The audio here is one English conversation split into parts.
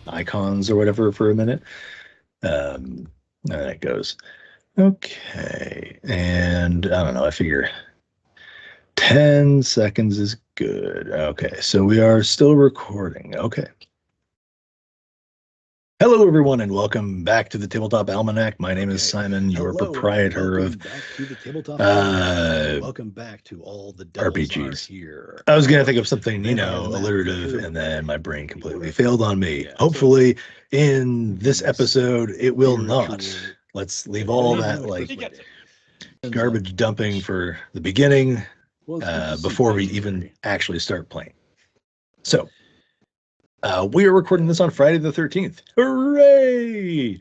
icons or whatever for a minute. And it goes, okay. And I don't know, I figure 10 seconds is good. Okay, so we are still recording. Okay. Hello, everyone, and welcome back to the Tabletop Almanac. My name is Simon, your proprietor of welcome back to all the RPGs. Here. I was going to think of something, alliterative, and then my brain completely failed on me. Hopefully, in this episode, it will not. Let's leave all that garbage dumping for the beginning before we even actually start playing. So, we are recording this on Friday the 13th. Hooray!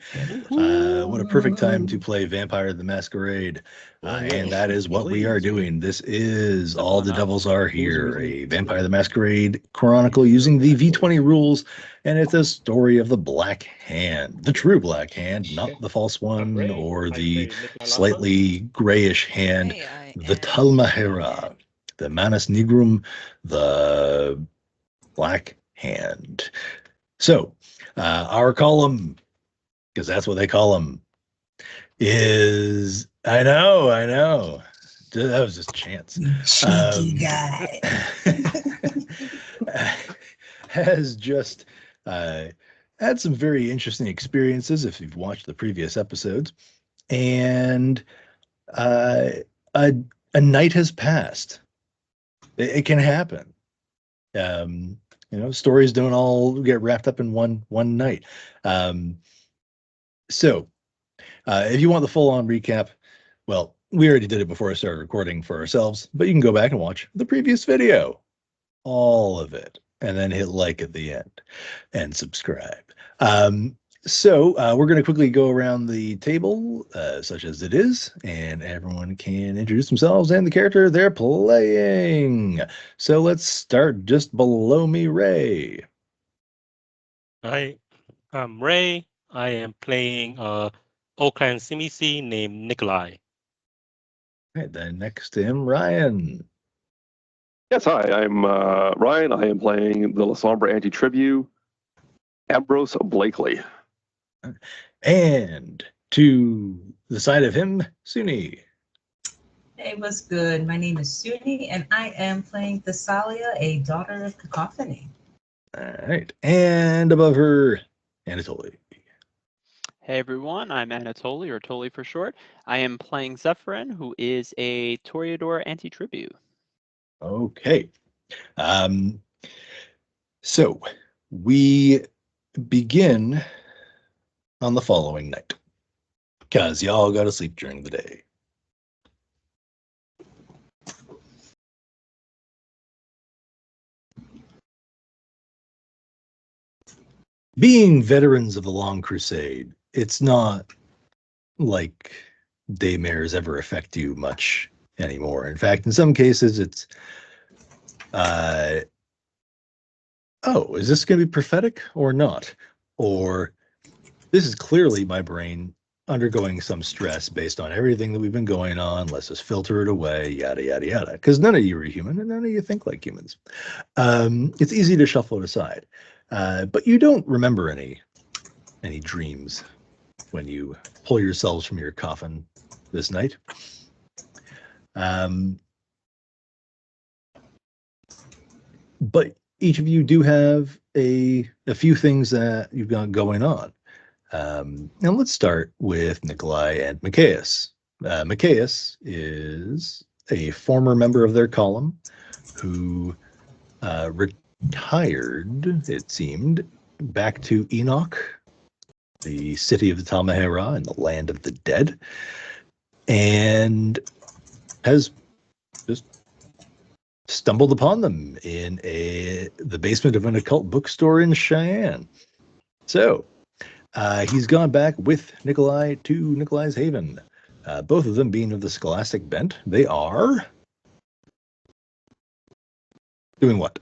What a perfect time to play Vampire the Masquerade. And that is what we are doing. This is All the Devils Are Here, a Vampire the Masquerade chronicle using the V20 rules. And it's a story of the Black Hand, the true Black Hand, not the false one or the slightly grayish hand, the Tal'Mahe'Ra, the Manus Nigrum, the Black Hand. So, our column, because that's what they call them, is I know. That was just chance. Cheeky guy. Has just had some very interesting experiences if you've watched the previous episodes, and a night has passed. It can happen. Stories don't all get wrapped up in one night. So if you want the full-on recap, well, we already did it before I started recording for ourselves, but you can go back and watch the previous video, all of it, and then hit like at the end and subscribe. So we're going to quickly go around the table, such as it is, and everyone can introduce themselves and the character they're playing. So let's start just below me, Ray. Hi, I'm Ray. I am playing Oakland CMC named Nikolai. Right, then next to him, Ryan. Yes, hi, I'm Ryan. I am playing the La Sombre Anti-Tribu, Ambrose Blakely. And to the side of him, Suni. Hey, what's good? My name is Suni, and I am playing Thessalia, a daughter of Cacophony. All right, and above her, Anatoly. Hey everyone, I'm Anatoly, or Toly for short. I am playing Zephyrin, who is a Toreador Anti-Tribu. Okay. So we begin on the following night, because y'all go to sleep during the day. Being veterans of the Long Crusade, it's not like daymares ever affect you much anymore. In fact, in some cases, it's is this going to be prophetic or not? Or this is clearly my brain undergoing some stress based on everything that we've been going on. Let's just filter it away, yada, yada, yada. Because none of you are human and none of you think like humans. It's easy to shuffle it aside. But you don't remember any dreams when you pull yourselves from your coffin this night. But each of you do have a few things that you've got going on. Now let's start with Nikolai and Macias. Macias is a former member of their column who retired, it seemed, back to Enoch, the city of the Tal'Mahe'Ra and the land of the dead, and has just stumbled upon them in the basement of an occult bookstore in Cheyenne. So he's gone back with Nikolai to Nikolai's Haven. Both of them being of the scholastic bent. They are doing what?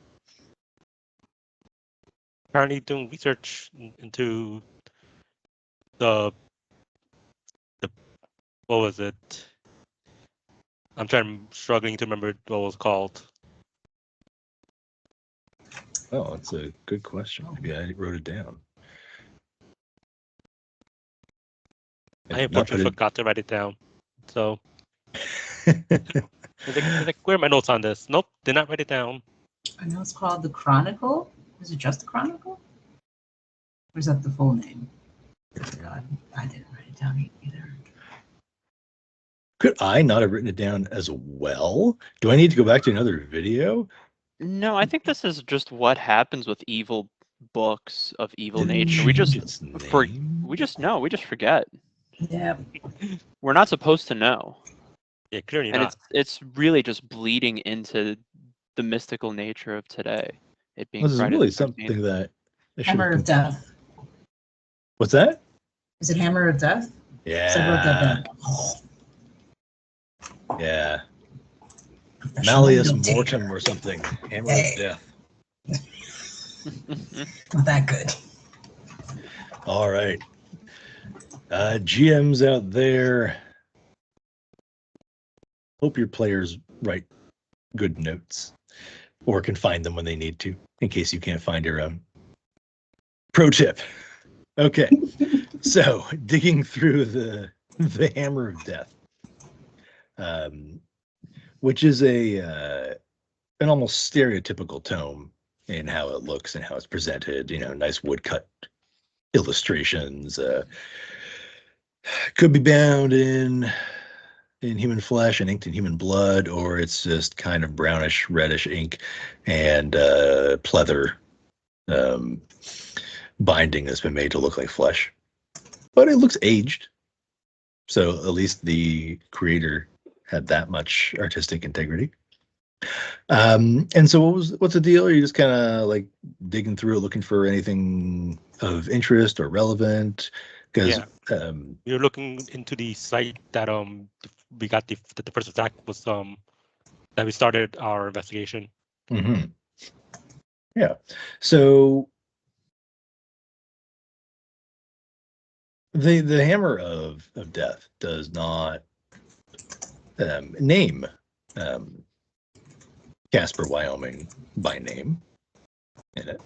Currently doing research into the what was it? I'm struggling to remember what it was called. Oh, that's a good question. Maybe I wrote it down. I did not unfortunately put forgot to write it down. So it. it's like, where are my notes on this? Nope, did not write it down. I know it's called The Chronicle. Is it just The Chronicle? Or is that the full name? I forgot. I didn't write it down either. Could I not have written it down as well? Do I need to go back to another video? No, I think this is just what happens with evil books of evil Did it nature. We just change its for name? we just know. We just forget. Yeah. We're not supposed to know, Yeah, clearly and not. it's really just bleeding into the mystical nature of today. It being This is Friday really the 13th. something that I should Hammer of have. Death. What's that? Is it Hammer of Death? So I wrote that Yeah. down. Oh, Yeah. professional Malleus note taker. Mortem or something. Hammer of Hey. Death. Not that good. All right. GMs out there, hope your players write good notes or can find them when they need to, in case you can't find your own. Pro tip. Okay. So digging through the Hammer of Death, which is an almost stereotypical tome in how it looks and how it's presented. You know, nice woodcut illustrations. Could be bound in human flesh and inked in human blood, or it's just kind of brownish, reddish ink and pleather binding that's been made to look like flesh. But it looks aged, so at least the creator had that much artistic integrity. And so what's the deal? Are you just kind of like digging through it, looking for anything of interest or relevant? Because We were looking into the site that we got the first attack was that we started our investigation. mm-hmm. Yeah. So the Hammer of Death does not name Casper, Wyoming by name in it.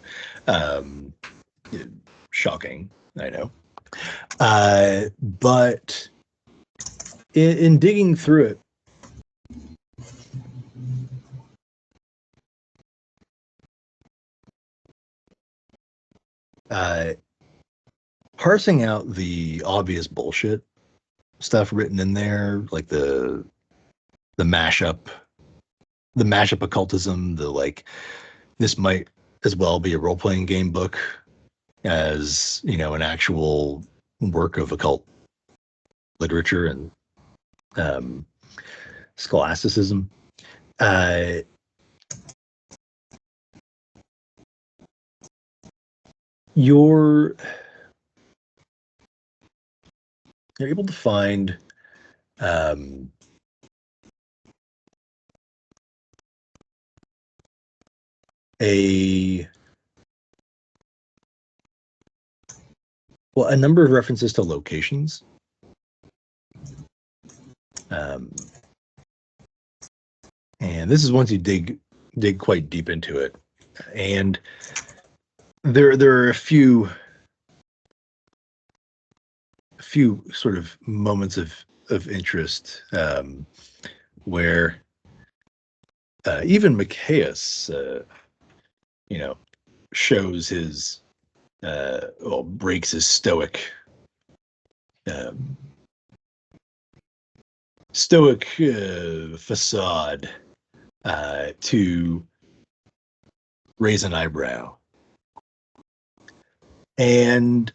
Shocking, I know. But in digging through it, parsing out the obvious bullshit stuff written in there, like the mashup occultism, the like, this might as well be a role-playing game book as, you know, an actual work of occult literature and scholasticism. You're able to find a number of references to locations. And this is once you dig quite deep into it. And there are a few sort of moments of interest where even Macias, you know, shows his breaks his stoic facade to raise an eyebrow. And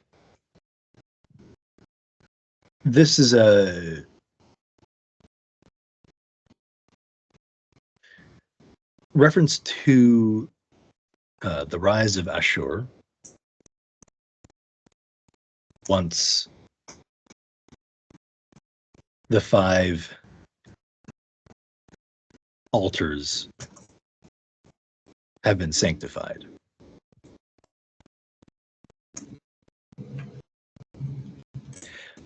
this is a reference to the rise of Ashur. Once the 5 altars have been sanctified.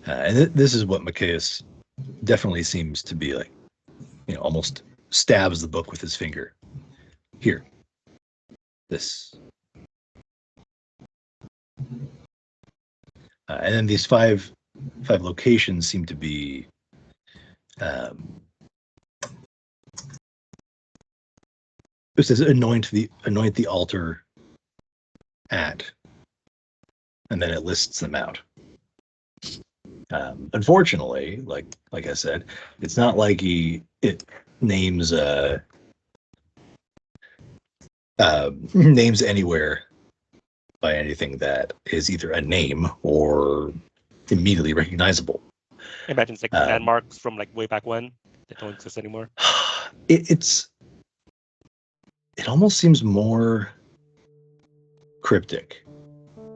And this is what Macias definitely seems to be like, you know, almost stabs the book with his finger. Here, this. And then these 5 5 locations seem to be it says anoint the altar at, and then it lists them out. Unfortunately, like I said, it's not like it names names anywhere by anything that is either a name or immediately recognizable. Imagine it's like landmarks from like way back when that don't exist anymore. It almost seems more cryptic.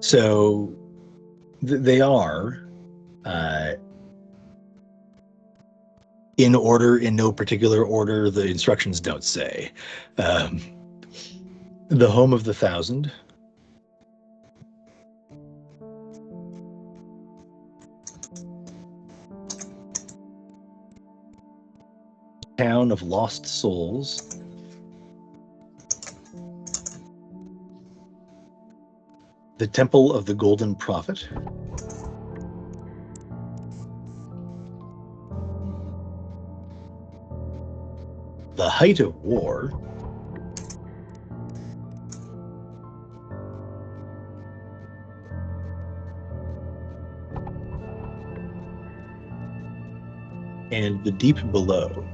So they are in order, in no particular order. The instructions don't say. The Home of the Thousand. Town of Lost Souls. The Temple of the Golden Prophet. The Height of War. And the Deep Below.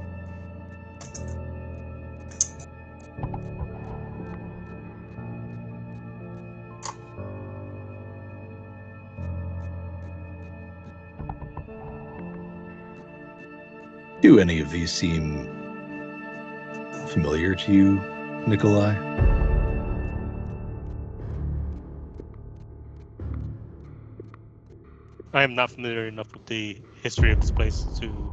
Do any of these seem familiar to you, Nikolai? I am not familiar enough with the history of this place to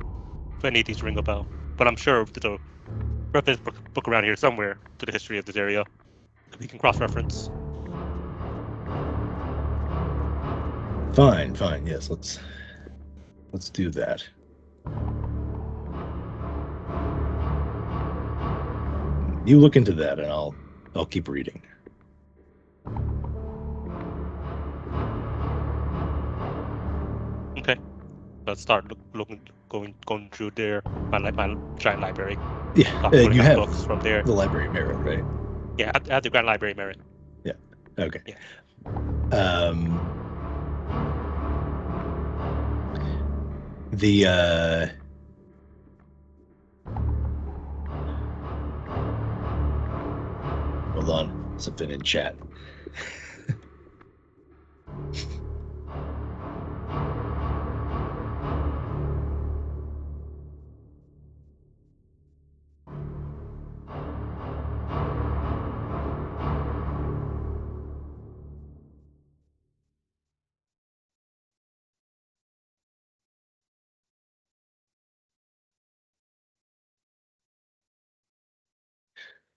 for any of these ring a bell, but I'm sure there's a reference book around here somewhere to the history of this area that we can cross-reference. Fine, yes, let's do that. You look into that and I'll keep reading. Okay, let's start going through my giant library. Yeah, Pulling you out have books from there. the Library of Merit, right? Yeah, I have the Grand Library Merit. Yeah. Okay. Yeah. Hold on, something in chat.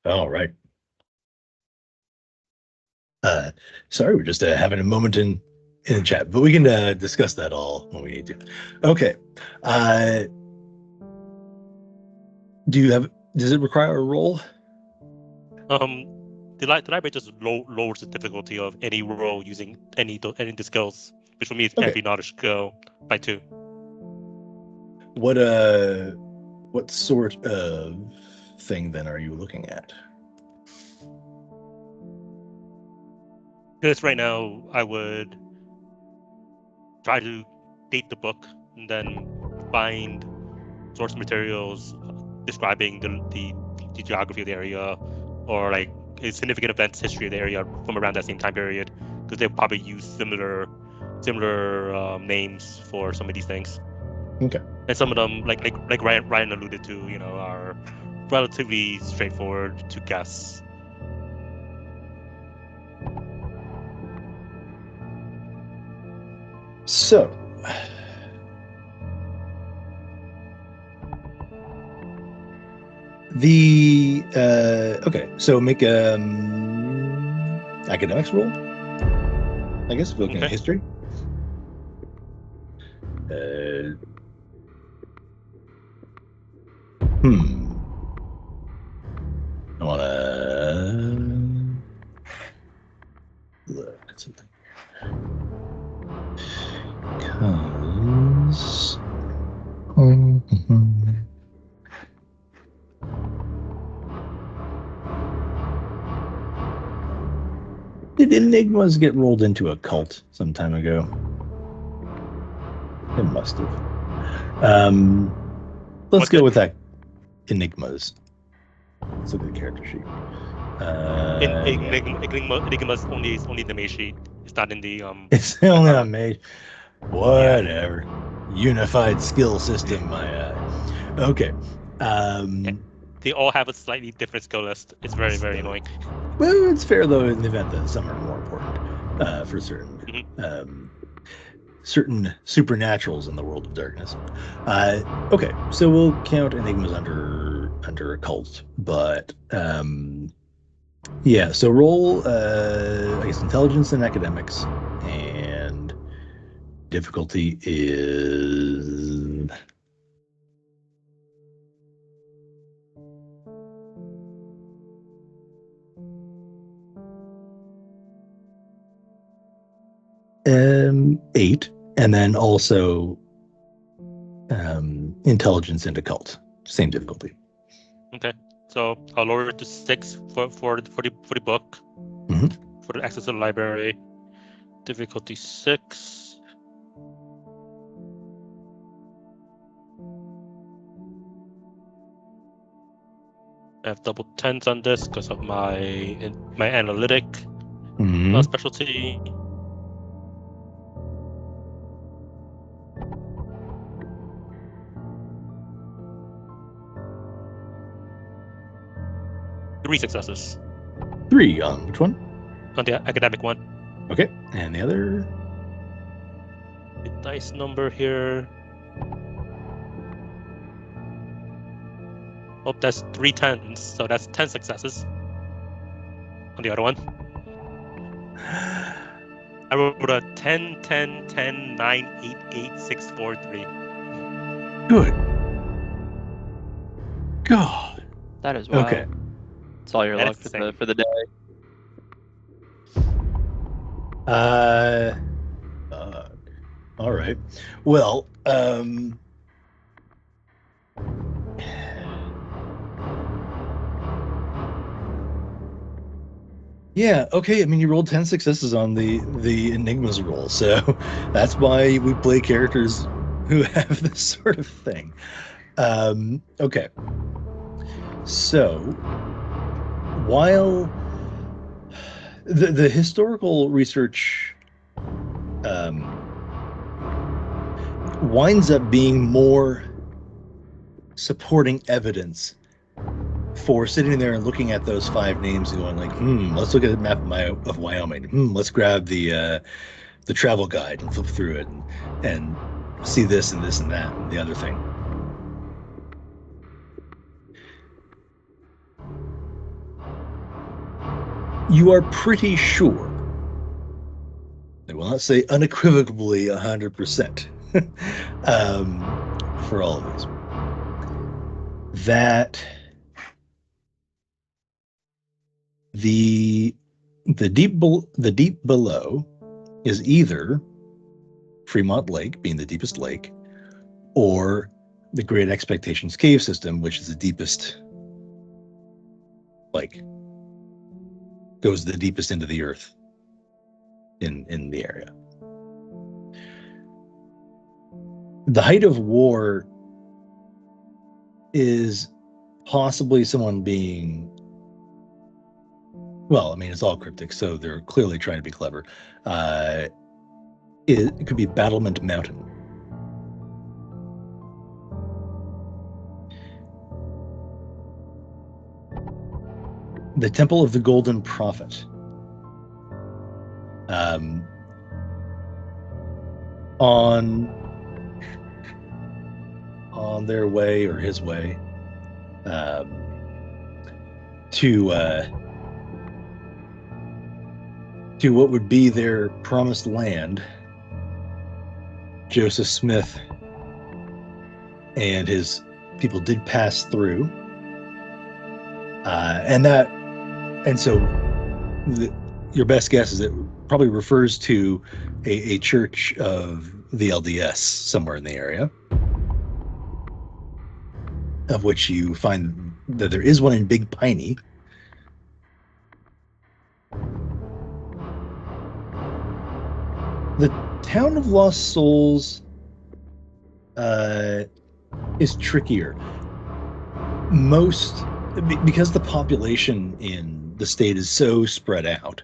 All right. Sorry, we're just having a moment in the chat, but we can discuss that all when we need to. Okay. Does it require a roll? The library just lowers the difficulty of any roll using any of the skills, which for me is Okay. every knowledge skill by 2. What sort of thing then are you looking at? Because right now I would try to date the book and then find source materials describing the geography of the area or like a significant events history of the area from around that same time period, because they'll probably use similar names for some of these things. Okay. And some of them, like Ryan alluded to, are relatively straightforward to guess. So, okay, so make academics roll, I guess, if we're looking at Okay. history. I want to look at something. Because Did Enigmas get rolled into a cult some time ago? It must have. Let's What go the- with that. Enigmas. Let's look at the character sheet. Enigma's only the main sheet. It's not in the It's only on mage. Whatever. Unified skill system, my okay. They all have a slightly different skill list. It's very, very annoying. Well, it's fair though in the event that some are more important for certain certain supernaturals in the world of darkness. Okay, so we'll count enigmas under occult, but yeah. So roll, I guess, intelligence and academics, and difficulty is. Eight, and then also intelligence and occult, same difficulty. Okay, so I'll lower it to 6 for the book. For the access to the library, difficulty 6. I have double 10s on this because of my analytic specialty. Three successes 3 on which one? on the academic one. Okay, and the other. The dice number here. Oh, that's 3 10s, so that's 10 successes on the other one. I rolled a 10, 10, 10, 9, 8, 8, 6, 4, 3. Good God. That is wild. Okay. It's all your That luck is for the day. All right. Well, yeah, okay. I mean, you rolled 10 successes on the Enigmas roll, so that's why we play characters who have this sort of thing. Okay. So, while the historical research winds up being more supporting evidence for sitting there and looking at those 5 names and going like, let's look at the map of Wyoming. Let's grab the travel guide and flip through it and see this and this and that and the other thing. You are pretty sure, I will not say unequivocally 100%, for all of these, that the deep below is either Fremont Lake, being the deepest lake, or the Great Expectations cave system, which is the deepest, like, goes the deepest into the earth in the area. The height of war is possibly someone being, well, I mean, it's all cryptic, so they're clearly trying to be clever. It could be Battlement Mountain. The Temple of the Golden Prophet. On their way, or his way, to what would be their promised land, Joseph Smith and his people did pass through, and so your best guess is it probably refers to a church of the LDS somewhere in the area, of which you find that there is one in Big Piney. The town of Lost Souls is trickier. Because the population in the state is so spread out,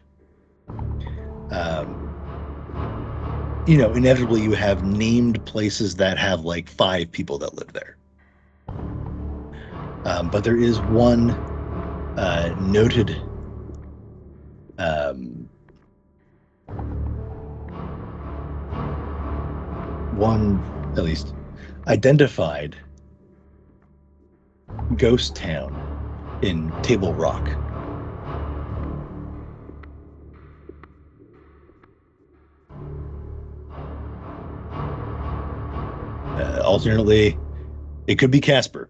inevitably you have named places that have like 5 people that live there. But there is one noted one, at least, identified ghost town in Table Rock. Alternately, it could be Casper.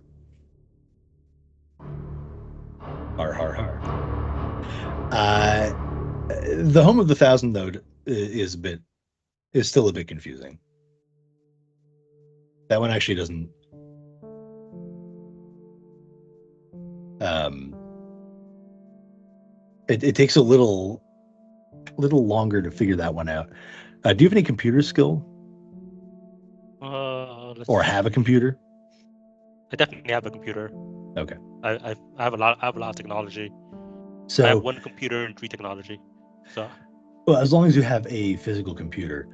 Har, har, har. The Home of the Thousand, though, is still a bit confusing. That one actually doesn't. It takes a little longer to figure that one out. Do you have any computer skill? Or have a computer? I definitely have a computer. Okay. I have a lot of technology. So I have 1 computer and 3 technology. So. Well, as long as you have a physical computer,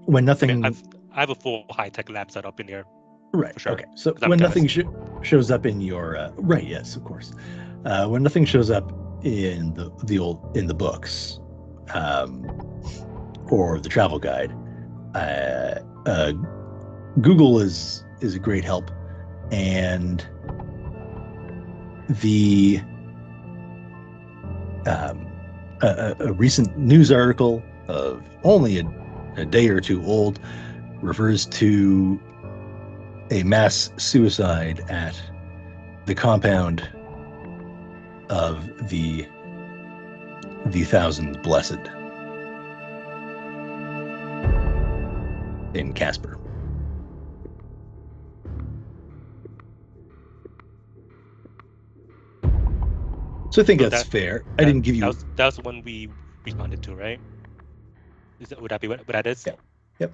when nothing. I have a full high-tech lab set up in here. Right. For sure. Okay. So when nothing shows up in your right, yes, of course. When nothing shows up in the books, or the travel guide, Google is a great help, and the a recent news article of only a day or two old refers to a mass suicide at the compound of the Thousand Blessed in Casper. So I think that's fair. I didn't give you. That was the one we responded to, right? Would that be what that is? Yeah. Yep.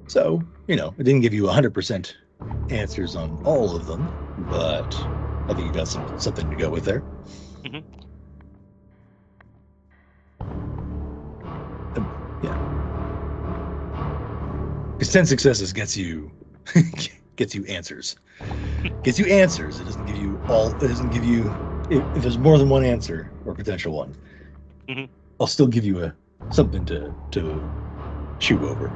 So, it didn't give you 100% answers on all of them, but I think you got something to go with there. Mm-hmm. Yeah. Because 10 successes gets you answers. Gets you answers. It doesn't give you all. It doesn't give you. If there's more than one answer or potential one, I'll still give you something to chew over.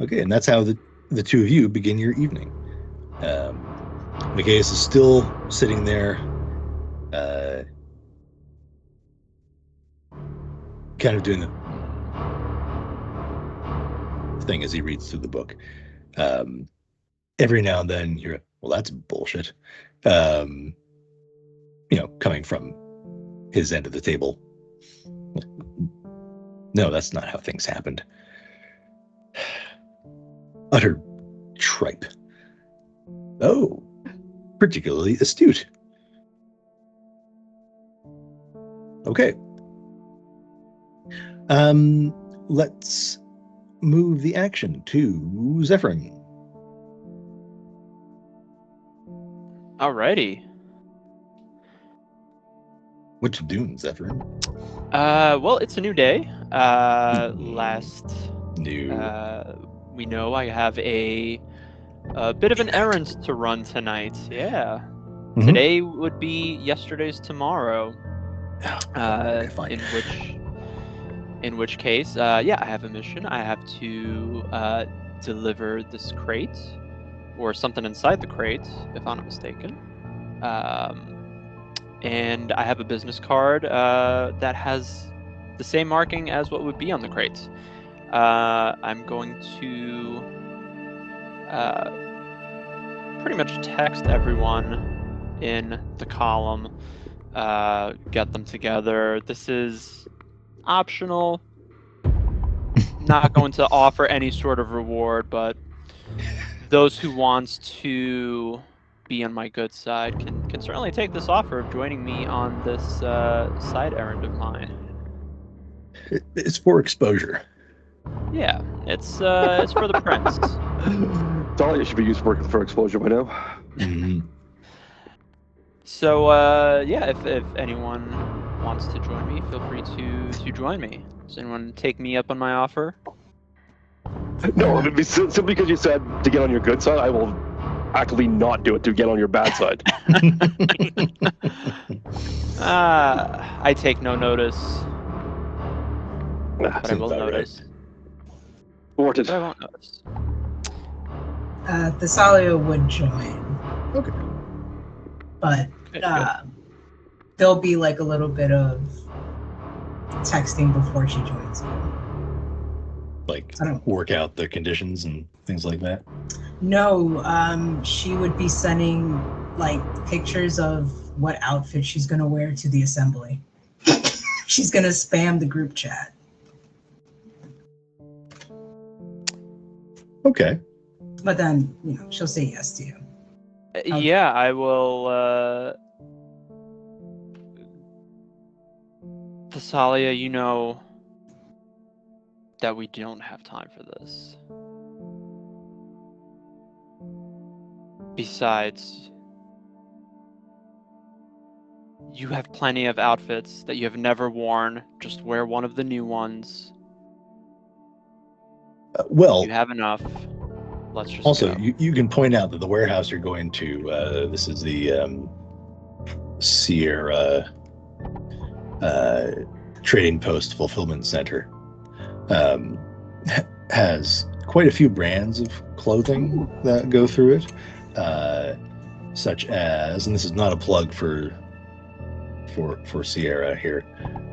Okay, and that's how the two of you begin your evening. Macias is still sitting there, kind of doing the thing as he reads through the book. Every now and then you're, well, that's bullshit. Coming from his end of the table. No, that's not how things happened. Utter tripe. Oh, particularly astute. Okay. Let's move the action to Zephyrin. Alrighty. What you doing, Zephyrin? Well, it's a new day. We know I have a bit of an errand to run tonight. Yeah. Mm-hmm. Today would be yesterday's tomorrow. In which case, I have a mission. I have to deliver this crate, or something inside the crate, if I'm not mistaken. And I have a business card that has the same marking as what would be on the crate. I'm going to pretty much text everyone in the column, get them together. This is optional. not going to offer any sort of reward, but those who wants to be on my good side can certainly take this offer of joining me on this side errand of mine. It's for exposure. Yeah, it's for the prince. Talia should be used for exposure by now. Mhm. So yeah, if anyone wants to join me, feel free to join me. Does anyone take me up on my offer? No, simply because you said to get on your good side, I will actively not do it to get on your bad side. I take no notice, Nah, but I Seems will about right. notice. thwarted. But I won't notice. Thessalia would join, Okay. but Good, good. there'll be like a little bit of texting before she joins you. Like I don't- work out the conditions and things like that. No, she would be sending like pictures of what outfit she's gonna wear to the assembly. She's gonna spam the group chat. Okay. But then, she'll say yes to you. Yeah, I will. Thessalia, you know that we don't have time for this. Besides, you have plenty of outfits that you have never worn. Just wear one of the new ones. Well, You have enough. Let's just also, go. you can point out that the warehouse you're going to, this is the Sierra Trading Post Fulfillment Center, has quite a few brands of clothing that go through it, such as, and this is not a plug for Sierra here,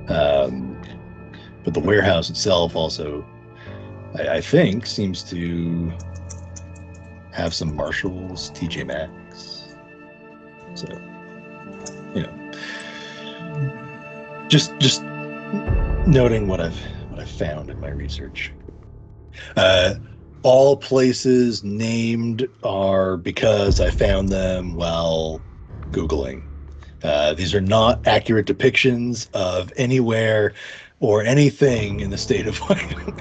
but the warehouse itself also, I think, seems to have some Marshalls, TJ Maxx. So, just noting what I've found in my research. All places named are because I found them while Googling. These are not accurate depictions of anywhere or anything in the state of Wyoming.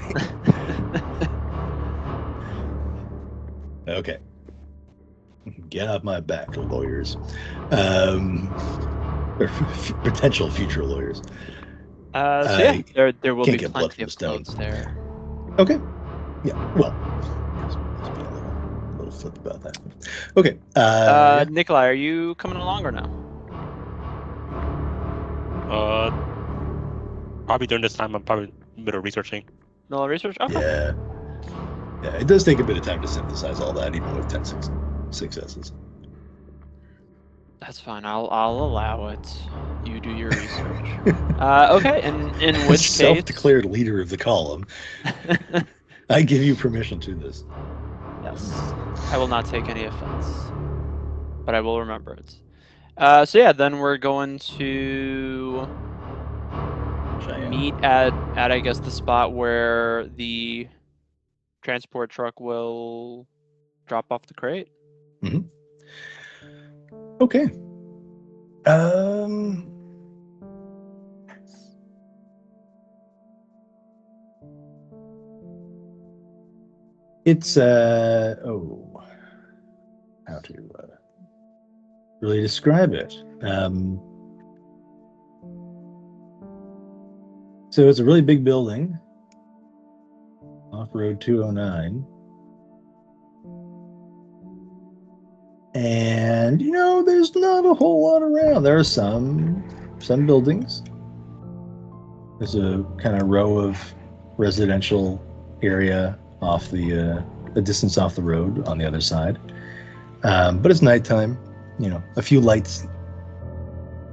Okay. Get off my back, lawyers. Or potential future lawyers. So yeah, there will can't be get blood plenty from a of stone. clothes there. Okay. Yeah. Well, let's be a little flip about that. Okay. Yeah. Nikolai, are you coming along or no? Probably during this time, I'm probably in the middle of researching. No research? Okay. Yeah. Yeah. It does take a bit of time to synthesize all that, even with 10 successes. That's fine. I'll allow it. You do your research. Okay, and in which case, Self-declared leader of the column, I give you permission to this. yes, I will not take any offense, but I will remember it. So yeah, then we're going to meet at I guess the spot where the transport truck will drop off the crate. Mm-hmm. Okay. It's how to really describe it. So it's a really big building off Road 209. And there's not a whole lot around. There are some buildings. There's a kind of row of residential area off a distance off the road on the other side. But it's nighttime. A few lights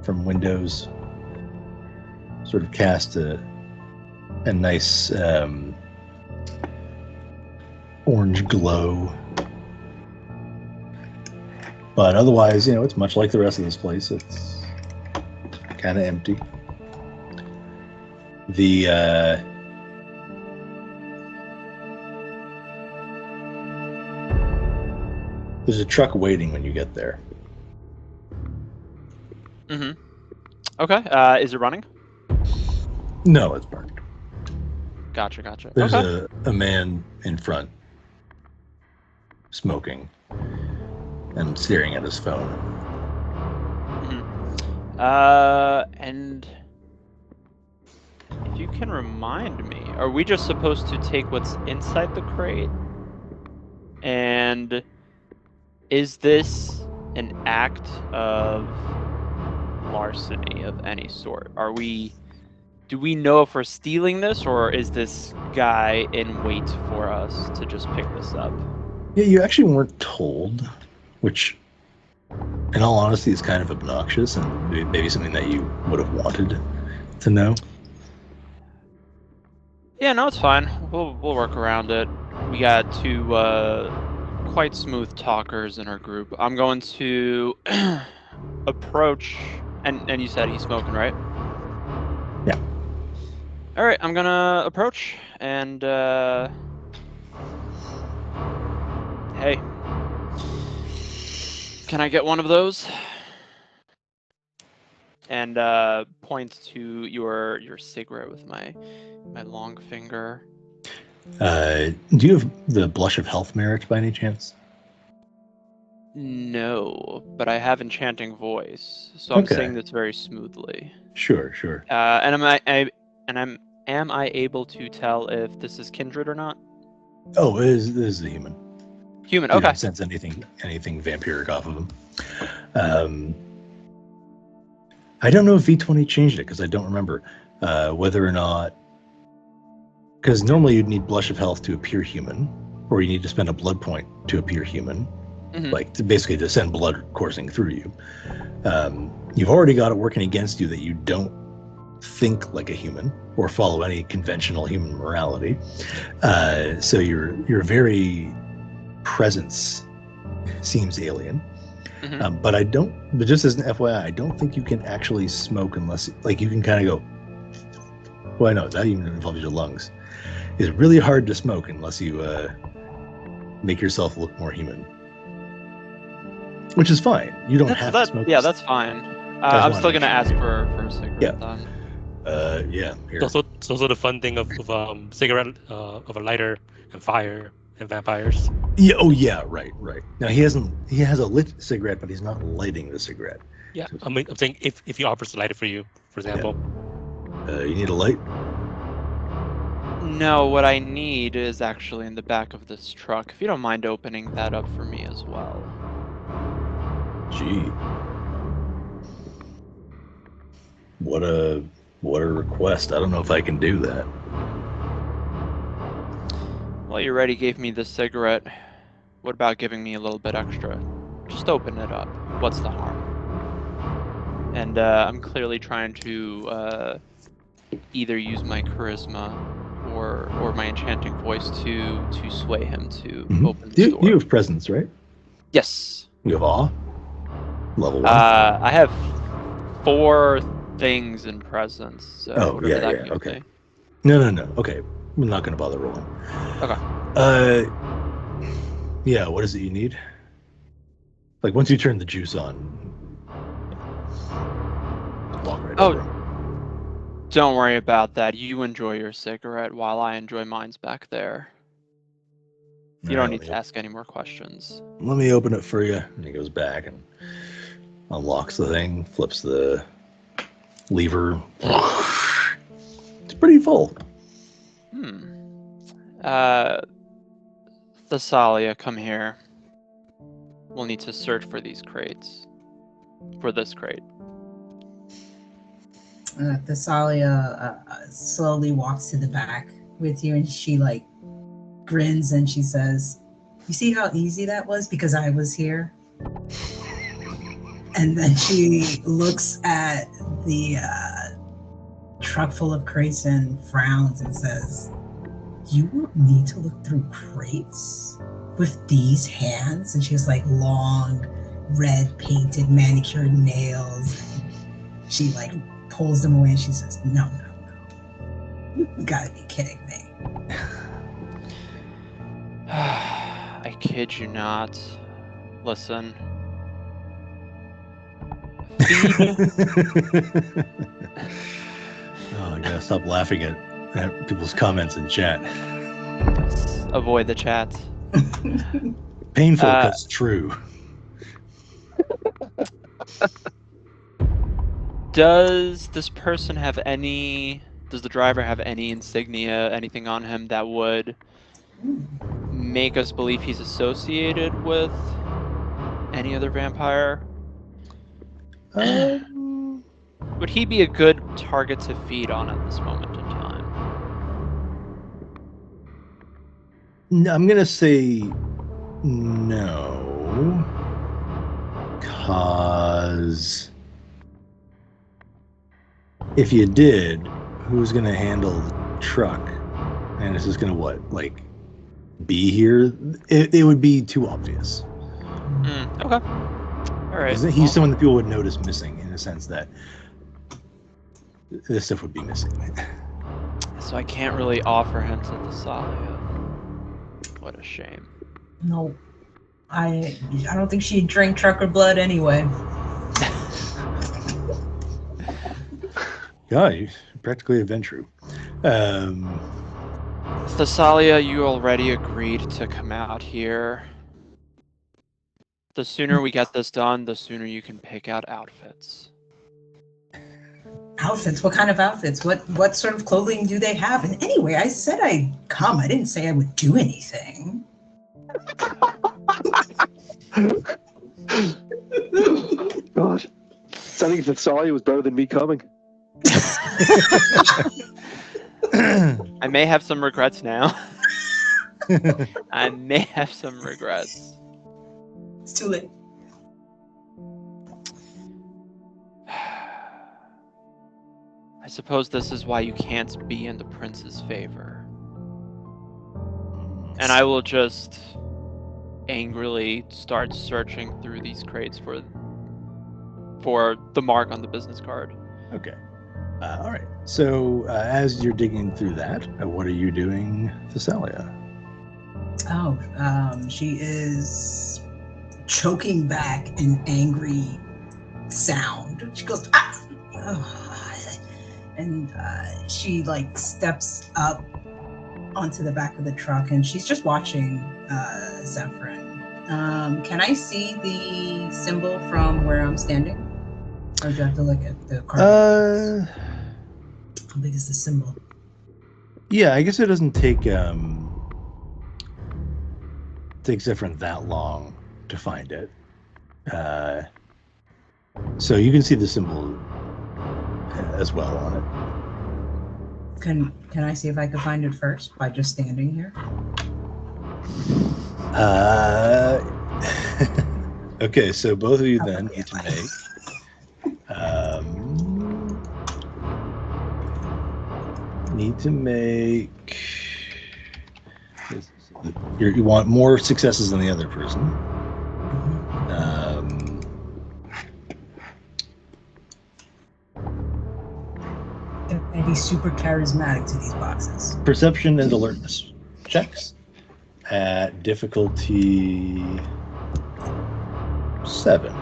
from windows sort of cast a nice orange glow. But otherwise, it's much like the rest of this place. It's kind of empty. The There's a truck waiting when you get there. Mm-hmm. Okay. Is it running? No, it's parked. Gotcha. There's Okay. a man in front smoking and staring at his phone. And if you can remind me, are we just supposed to take what's inside the crate? And is this an act of larceny of any sort? Do we know if we're stealing this, or is this guy in wait for us to just pick this up? Yeah, you actually weren't told, which, in all honesty, is kind of obnoxious and maybe something that you would have wanted to know. Yeah, no, it's fine. We'll work around it. We got two quite smooth talkers in our group. I'm going to approach, and you said he's smoking, right? Yeah. All right, I'm gonna approach and hey, can I get one of those? And point to your cigarette with my long finger. Do you have the Blush of Health merit by any chance? No, but I have enchanting voice, so I'm Okay. saying this very smoothly. Sure. And am I able to tell if this is kindred or not? Oh, this is a human. Human. You Okay. don't sense anything vampiric off of him. I don't know if V20 changed it because I don't remember whether or not. Because normally you'd need Blush of Health to appear human, or you need to spend a blood point to appear human, like basically to send blood coursing through you. You've already got it working against you that you don't think like a human or follow any conventional human morality. So your very presence seems alien. But just as an FYI, I don't think you can actually smoke unless, like, you can kind of go, well, I know, that even involves your lungs. It's really hard to smoke unless you make yourself look more human. Which is fine. You don't have to smoke. Yeah, that's fine. I'm still going to ask for a cigarette then. Yeah, here. It's also the fun thing of cigarette, of a lighter and fire and vampires. Yeah. Oh, yeah. Right. Now he has a lit cigarette, but he's not lighting the cigarette. Yeah, I mean, I'm saying if he offers to light it for you, for example. Yeah. You need a light? No, what I need is actually in the back of this truck. If you don't mind opening that up for me as well. Gee. What a request. I don't know if I can do that. Well, you already gave me this cigarette. What about giving me a little bit extra? Just open it up. What's the harm? And I'm clearly trying to either use my charisma or my enchanting voice to sway him to open the door. You have presence, right? Yes. You have awe? Level 1? I have 4 things in presence. So yeah. Okay. No. Okay. I'm not going to bother rolling. Okay. Yeah, what is it you need? Like, once you turn the juice on, walk right over. Don't worry about that. You enjoy your cigarette while I enjoy mine's back there. You don't need to ask any more questions. Let me open it for you. And he goes back and unlocks the thing, flips the lever. It's pretty full. Thessalia, come here. We'll need to search for these crates. For this crate. Thessalia slowly walks to the back with you, and she grins and she says, "You see how easy that was because I was here?" And then she looks at the truck full of crates and frowns and says, "You need to look through crates with these hands?" And she has long, red painted, manicured nails. She pulls them away and she says, No. You gotta be kidding me. I kid you not. Listen. Oh, I gotta stop laughing at people's comments in chat. Avoid the chat. Painful because true. Does this person have any... Does the driver have any insignia, anything on him that would make us believe he's associated with any other vampire? Would he be a good target to feed on at this moment in time? No, I'm gonna say no, cause if you did, who's gonna handle the truck? And this is gonna be here? It would be too obvious. Okay. All right. He's someone that people would notice missing, in the sense that this stuff would be missing. So I can't really offer him to Thessalia. What a shame. No, I don't think she'd drink trucker blood anyway. Yeah, you practically a Ventru. Thessalia, you already agreed to come out here. The sooner we get this done, the sooner you can pick out outfits. Outfits? What kind of outfits? What sort of clothing do they have? And anyway, I said I'd come. I didn't say I would do anything. Gosh. Sounding Thessalia was better than me coming. I may have some regrets now. I may have some regrets. It's too late. I suppose this is why you can't be in the prince's favor. And I will just angrily start searching through these crates for the mark on the business card. Okay. All right. So as you're digging through that, what are you doing, Thessalia? Oh, she is choking back an angry sound. She goes, ah! And she steps up onto the back of the truck, and she's just watching Zephyrin. Can I see the symbol from where I'm standing? Or do I have to look at the card? How big is the symbol? Yeah, I guess it doesn't take Zephyrin that long to find it. So you can see the symbol as well on it. Can I see if I can find it first by just standing here? Okay, so both of you then need to make you want more successes than the other person. And be super charismatic to these boxes. Perception and alertness checks at difficulty 7.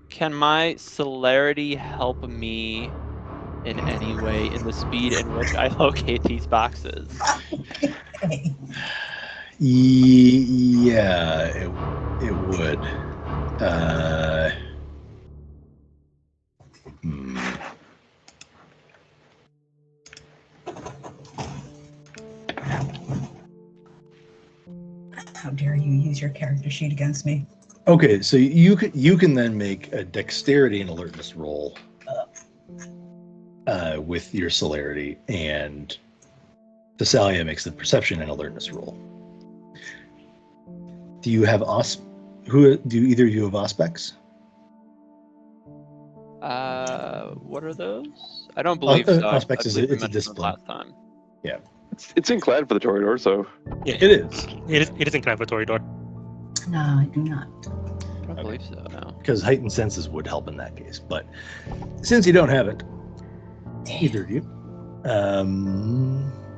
Can my celerity help me in any way in the speed in which I locate these boxes? Okay. Yeah, it would. How dare you use your character sheet against me? Okay, so you can then make a dexterity and alertness roll with your celerity, and Thessalia makes the perception and alertness roll. Do you have do either of you have auspex? What are those? I don't believe so. Auspex is it's a discipline. Last time. Yeah. It's inclined for the Toreador, so Yeah, It is. It is inclined for Toreador. No, I do not. I don't believe so, no. Because heightened senses would help in that case. But since you don't have it, Damn. either of you,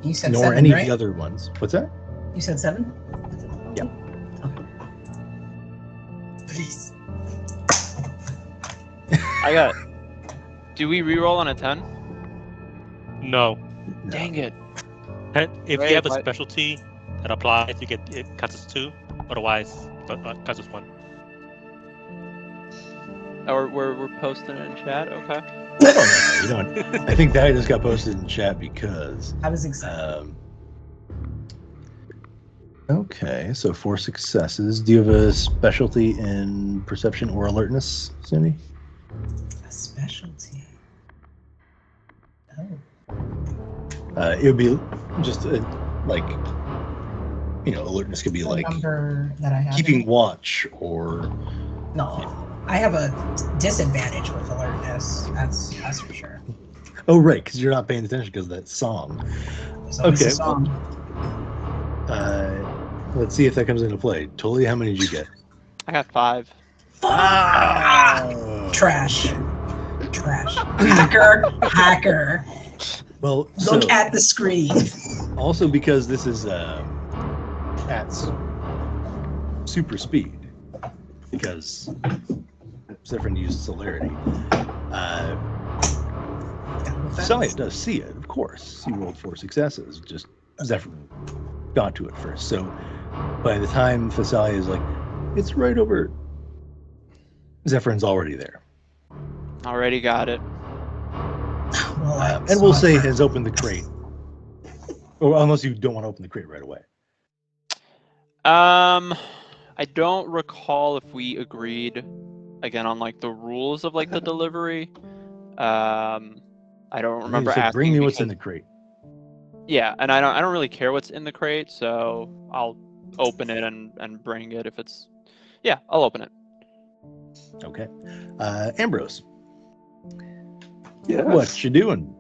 You said nor 7, any right? of the other ones. What's that? You said 7? Yeah. Okay. Please. I got. Do we reroll on a 10? No. Dang it. And if Right, you have a but- specialty that applies, you get it cuts us 2. Otherwise, it cuts us 1. Or we're posting it in chat. Okay. Oh, no, you don't. I think that just got posted in chat because. I was excited. Okay, so 4 successes. Do you have a specialty in perception or alertness, Cindy? A specialty. Oh. It would be just like, alertness could be The like number that I have. keeping watch or. No, I have a disadvantage with alertness. That's for sure. Oh, right, because you're not paying attention because of that song. There's always Okay, a song. Let's see if that comes into play. Tully, how many did you get? I got 5. Trash. Hacker. Well, Look at the screen. also because this is at super speed, because Zephyrin used celerity. Science does see it, of course. You rolled 4 successes. Just Zephyrin got to it first. So by the time Thessalia is like, it's right over, Zephyrин's already there. Already got it. Well, I And we'll saw say it has opened the crate. Or unless you don't want to open the crate right away. I don't recall if we agreed again on like the rules of like the delivery. I don't remember You said, asking. bring me what's in because- the crate. Yeah, and I don't really care what's in the crate, so I'll open it and bring it if it's. Yeah, I'll open it. Okay. Ambrose, Yes. what you doing?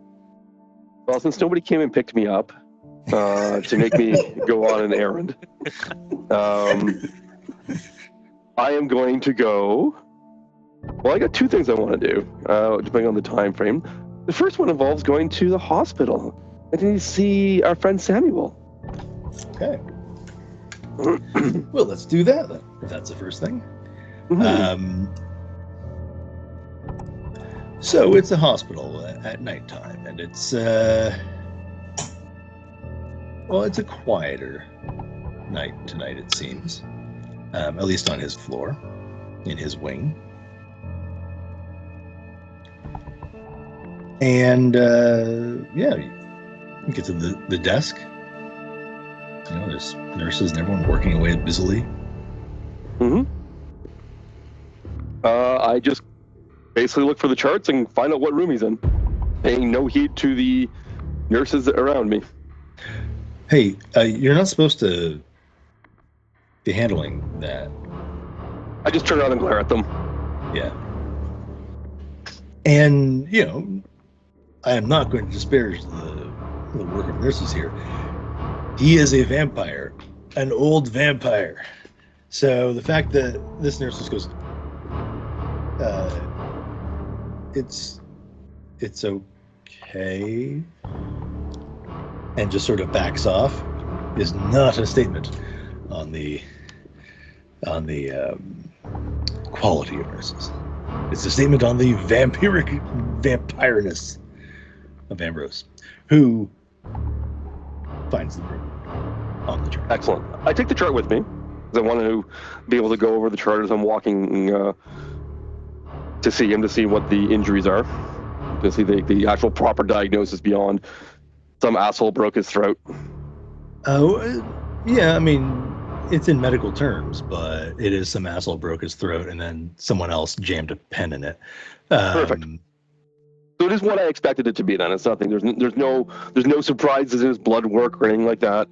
Well, since nobody came and picked me up to make me go on an errand, I am going to go. Well, I got 2 things I want to do, depending on the time frame. The first one involves going to the hospital. I need to see our friend Samuel. Okay. Well, let's do that then, if that's the first thing. So it's a hospital at nighttime, and it's it's a quieter night tonight, it seems. At least on his floor, in his wing. And you get to the desk. There's nurses and everyone working away busily. I just basically look for the charts and find out what room he's in, paying no heed to the nurses around me. Hey, you're not supposed to be handling that. I just turn around and glare at them. Yeah. And, I am not going to disparage the work of nurses here. He is a vampire, an old vampire. So the fact that this nurse just goes, it's okay, and just sort of backs off is not a statement on the quality of nurses. It's a statement on the vampireness of Ambrose, who finds the room on the chart. Excellent. I take the chart with me, because I want to be able to go over the chart as I'm walking to see him, to see what the injuries are, to see the actual proper diagnosis beyond some asshole broke his throat. Oh, yeah, I mean, it's in medical terms, but it is some asshole broke his throat and then someone else jammed a pen in it. Perfect. So it is what I expected it to be. Then it's nothing. There's no surprises in his blood work or anything like that.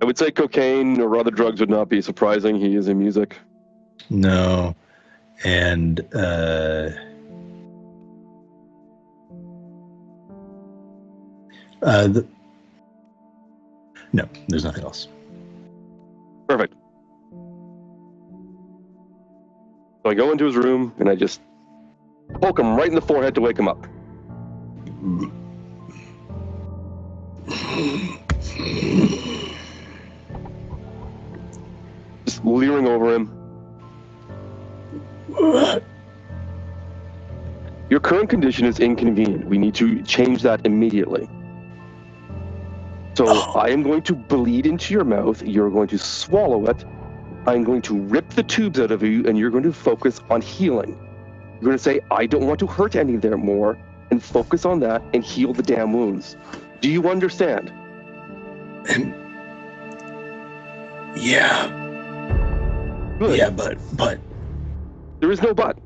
I would say cocaine or other drugs would not be surprising. He is in music. No, and no, there's nothing else. Perfect. So I go into his room and I just poke him right in the forehead to wake him up. leering over him. Your current condition is inconvenient. We need to change that immediately. So I am going to bleed into your mouth. You're going to swallow it. I'm going to rip the tubes out of you, and you're going to focus on healing. You're going to say, I don't want to hurt any there more, and focus on that and heal the damn wounds. Do you understand? Yeah. Good. Yeah, but. There is no but.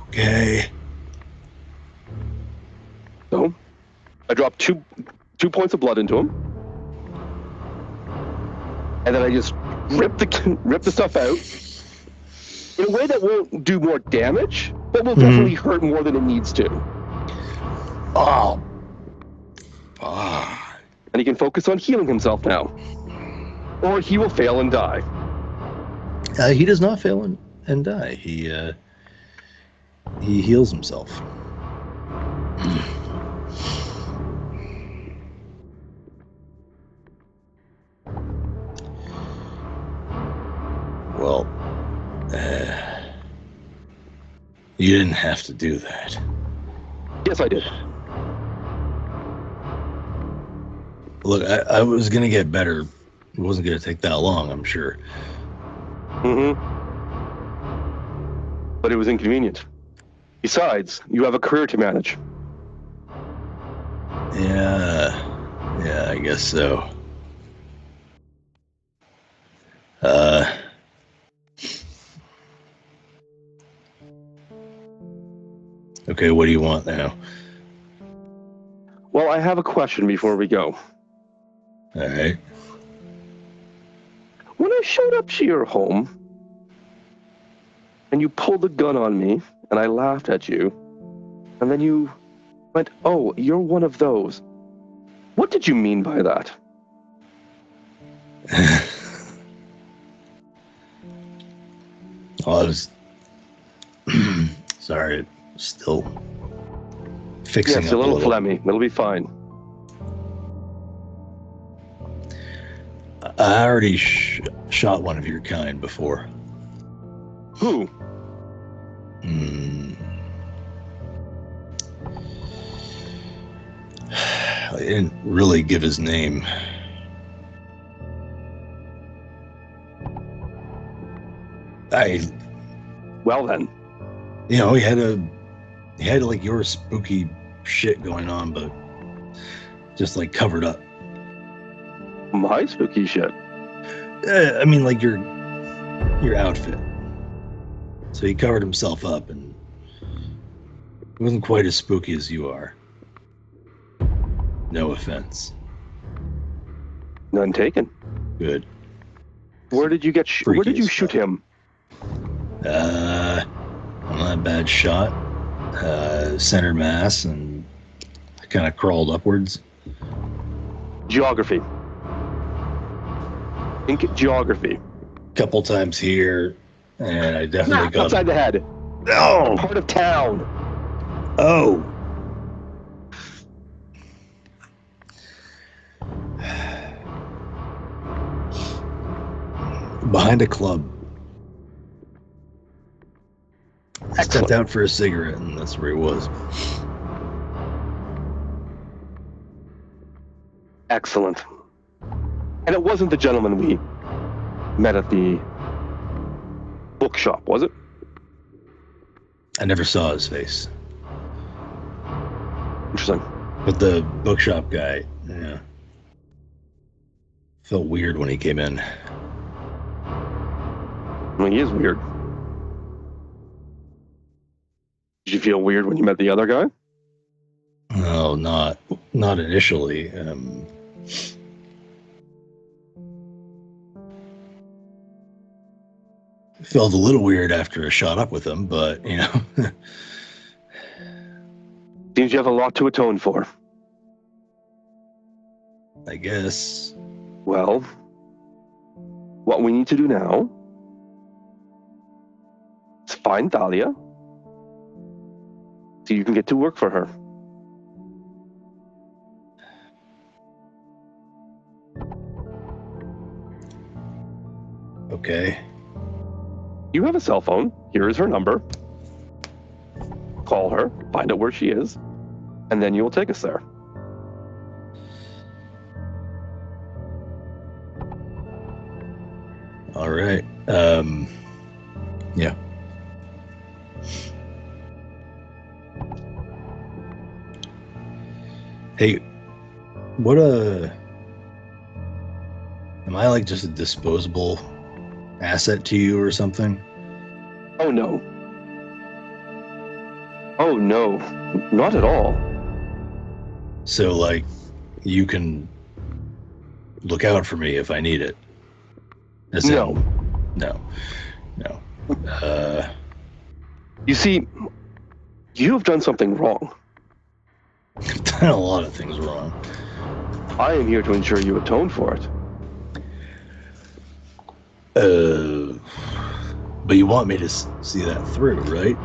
Okay. So, I drop two points of blood into him, and then I just rip the stuff out in a way that won't do more damage, but will definitely hurt more than it needs to. Oh. And he can focus on healing himself now, or he will fail and die. He does not fail and die. He heals himself. Well, you didn't have to do that. Yes, I did. Look, I was going to get better. It wasn't going to take that long, I'm sure. But it was inconvenient. Besides, you have a career to manage. Yeah, I guess so. Okay, what do you want now? Well, I have a question before we go. All right. When I showed up to your home, and you pulled a gun on me, and I laughed at you, and then you went, oh, you're one of those. What did you mean by that? I was sorry, still fixing Yes, up a little little. phlegmy. It'll be fine. I already shot one of your kind before. Who? I didn't really give his name. Well then. You know, he had like your spooky shit going on, but just like covered up. My spooky shit. I mean, like your outfit. So he covered himself up, and it wasn't quite as spooky as you are. No offense. None taken. Good. Where did you where did you as shoot fuck. him? I'm not a bad shot. Center mass, and I kind of crawled upwards. Geography. Think geography. Couple times here, and I definitely got upside the head. No. Part of town. Oh. Behind a club. I stepped out for a cigarette, and that's where he was. Excellent. And it wasn't the gentleman we met at the bookshop, was it? I never saw his face. Interesting. But the bookshop guy, yeah, felt weird when he came in. I mean, he is weird. Did you feel weird when you met the other guy? No, not initially. Felt a little weird after I shot up with him, but you know. Seems you have a lot to atone for. I guess. Well, what we need to do now is find Thalia so you can get to work for her. Okay. You have a cell phone. Here is her number. Call her, find out where she is, and then you will take us there. All right. Yeah. Hey, what am I like just a disposable asset to you or something? Oh no. Oh no, not at all. So like you can look out for me if I need it. As in- No. No. You see, you have done something wrong. I've done a lot of things wrong. I am here to ensure you atone for it. But you want me to see that through, right?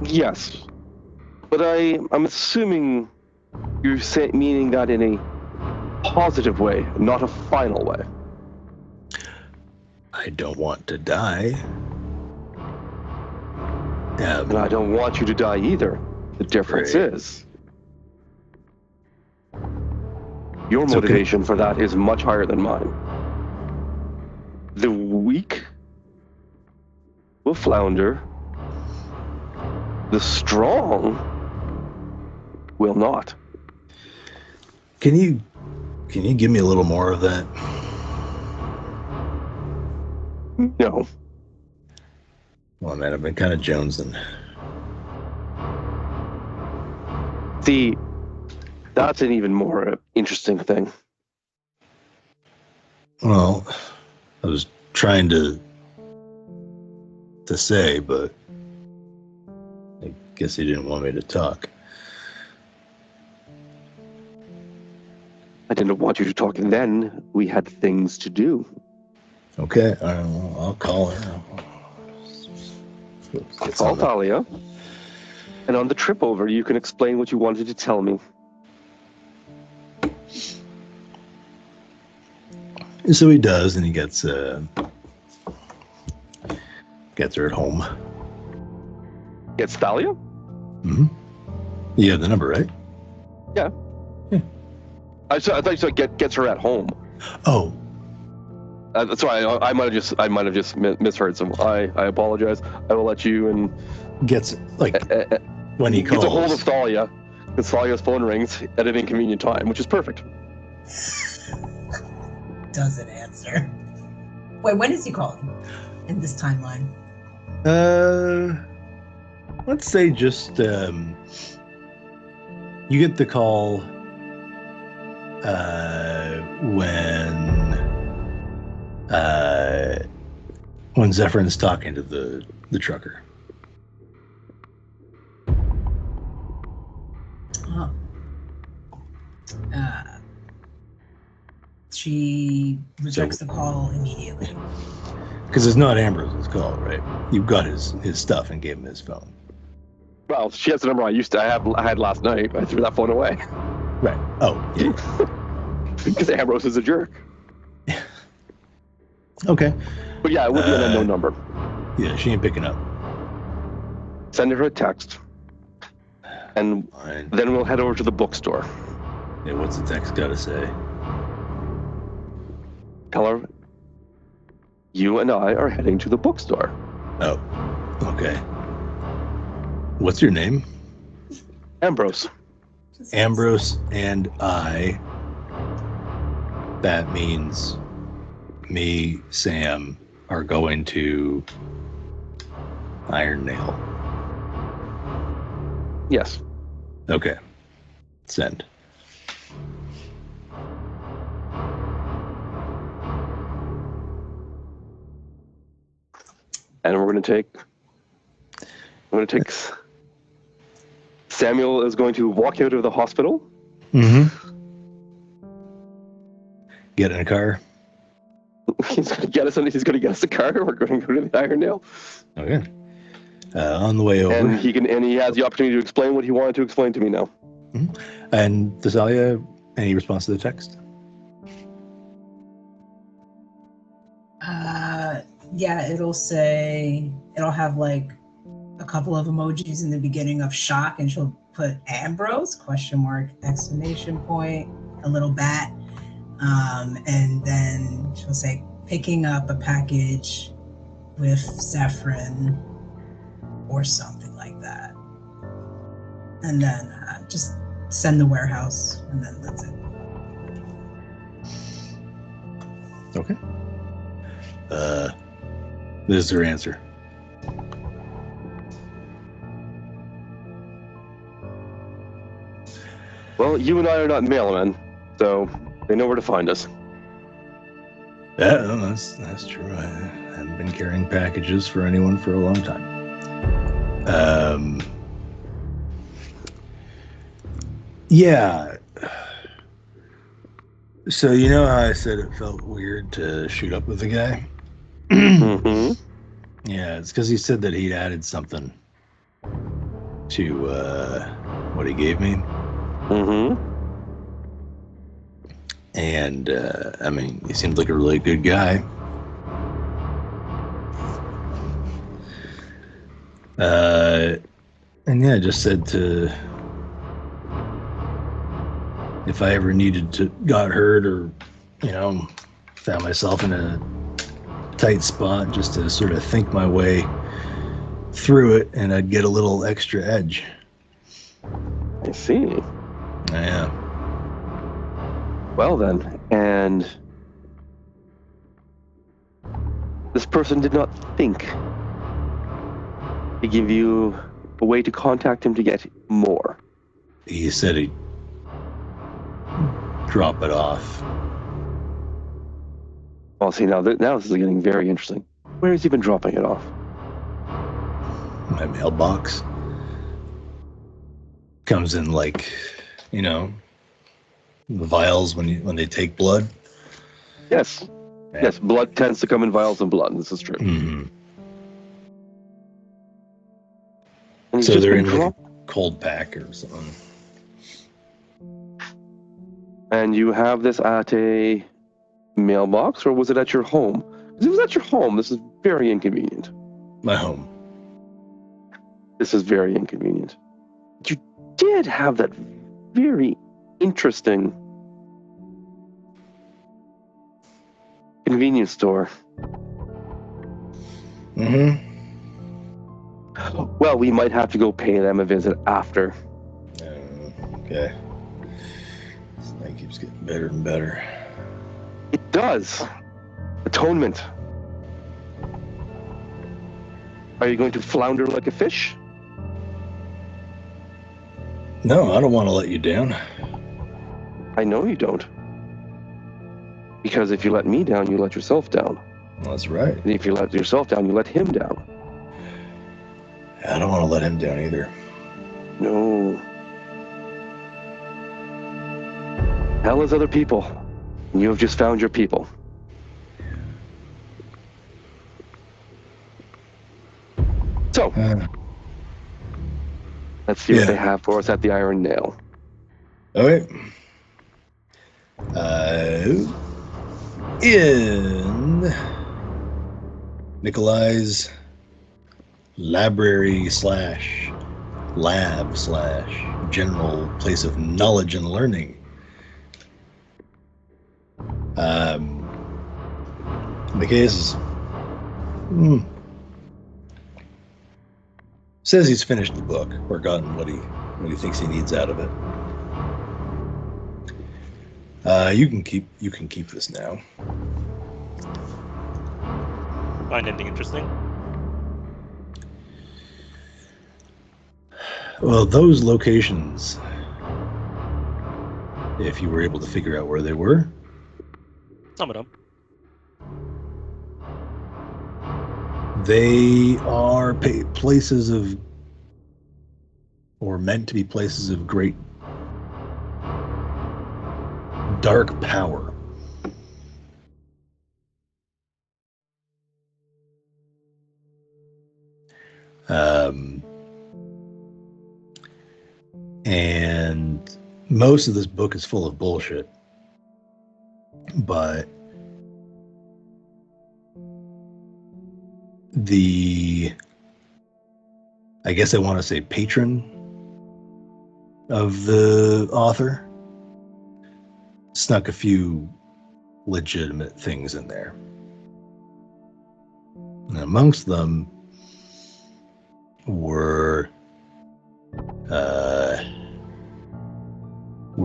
Yes. But I'm assuming you're meaning that in a positive way, not a final way. I don't want to die. And I don't want you to die either. The difference Right. is your It's motivation for that is much higher than mine. The weak will flounder. The strong will not. Can you give me a little more of that? No. Well, man, I've been kind of jonesing. See, that's an even more interesting thing. Well, I was trying to say, but I guess he didn't want me to talk. I didn't want you to talk then. We had things to do. Okay, I'll call her. Get Call some- Thalia. And on the trip over, you can explain what you wanted to tell me. So he does, and he gets her at home. It's Thalia? Mm-hmm. You have the number, right? I thought you said gets her at home. Oh, Sorry, I might have just misheard some. I apologize. I will let you and gets like when he gets a hold of calls. Thalia. Because Thalia's phone rings at an inconvenient time, which is perfect. Doesn't answer. Wait, when is he calling? In this timeline? Let's say just you get the call when Zephyr's talking to the trucker. Oh. She rejects the call immediately. Because it's not Ambrose's call, right? You've got his stuff and gave him his phone. Well, she has the number I had last night. I threw that phone away Right. Oh, yeah. because Ambrose is a jerk. Okay. But yeah, it would be an unknown number. Yeah, she ain't picking up. Send her a text, and Fine. then we'll head over to the bookstore. Yeah, what's the text got to say? Tell her you and I are heading to the bookstore. Oh, okay. What's your name? Ambrose. Ambrose and I. That means me, Sam, are going to Iron Nail. Yes. Okay. Send. And we're going to take Samuel is going to walk out of the hospital. Mm-hmm. Get in a car. He's going to get us a car. We're going to go to the Iron Nail. Okay. On the way over. And he has the opportunity to explain what he wanted to explain to me now. And Thessalia, any response to the text? Yeah, it'll have like a couple of emojis in the beginning of shock, and she'll put Ambrose ? Exclamation point, a little bat. And then she'll say, picking up a package with saffron or something like that. And then just send the warehouse, and then that's it. Okay. This is her answer. Well, you and I are not mailmen, so they know where to find us. Yeah, no, that's true. I haven't been carrying packages for anyone for a long time. Yeah. So you know how I said it felt weird to shoot up with the guy? Mm-hmm. Yeah, it's because he said that he'd added something to what he gave me. Mm-hmm. And I mean, he seemed like a really good guy. And yeah, just said to, if I ever got hurt or, found myself in a tight spot, just to sort of think my way through it, and I'd get a little extra edge. I see. Yeah. Well then, and this person did not think to give you a way to contact him to get more. He said he'd drop it off. Well, see, now this is getting very interesting. Where has he been dropping it off? My mailbox comes in like, the vials when they take blood. Yes. Yeah. Yes, blood tends to come in vials of blood. This is true. Mm-hmm. And he's So just they're been in like a cold pack or something. And you have this at a mailbox, or was it at your home? Because if it was at your home, this is very inconvenient. My home. This is very inconvenient. You did have that very interesting convenience store. Mm-hmm. Well, we might have to go pay them a visit after. Okay. This thing keeps getting better and better. It does. Atonement. Are you going to flounder like a fish? No, I don't want to let you down. I know you don't. Because if you let me down, you let yourself down. That's right. And if you let yourself down, you let him down. I don't want to let him down either. No. Hell is other people. And you have just found your people. So, let's see what they have for us at the Iron Nail. All right. In Nikolai's library / lab / general place of knowledge and learning. The case says he's finished the book or gotten what he thinks he needs out of it. You can keep this now. Find anything interesting? Well, those locations, if you were able to figure out where they were. Some of them. They are places of, or meant to be places of great dark power. And most of this book is full of bullshit, but the, I guess I want to say patron of the author snuck a few legitimate things in there. And amongst them were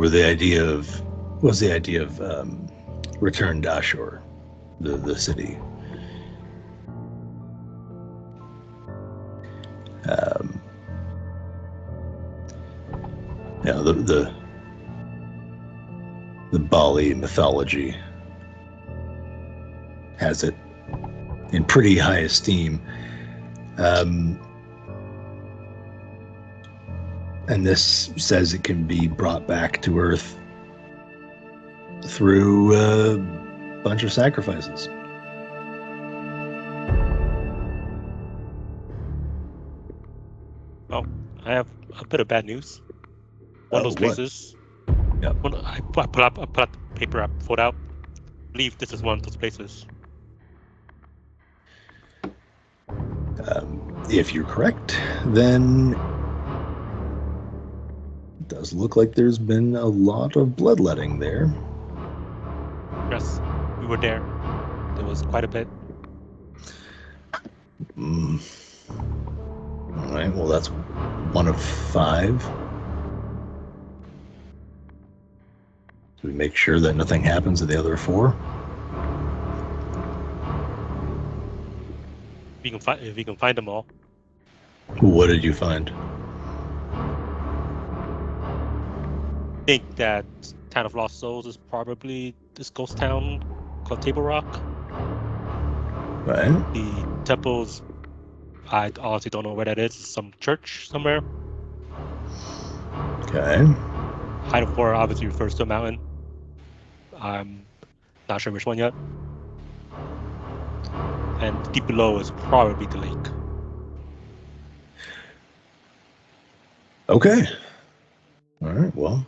the idea of return to Ashur, the city. The Bali mythology has it in pretty high esteem. And this says it can be brought back to Earth through a bunch of sacrifices. Well, I have a bit of bad news. One of those places. Yep. I put up the paper I pulled out. I believe this is one of those places. If you're correct, then it does look like there's been a lot of bloodletting there. Yes, we were there. There was quite a bit. All right, well, that's one of 5. Do we make sure that nothing happens to the other 4? If we can find them all. What did you find? I think that Town of Lost Souls is probably this ghost town called Table Rock. Right. The temples, I honestly don't know where that is. Some church somewhere. Okay. Height of 4 obviously refers to a mountain. I'm not sure which one yet. And deep below is probably the lake. Okay. All right, well.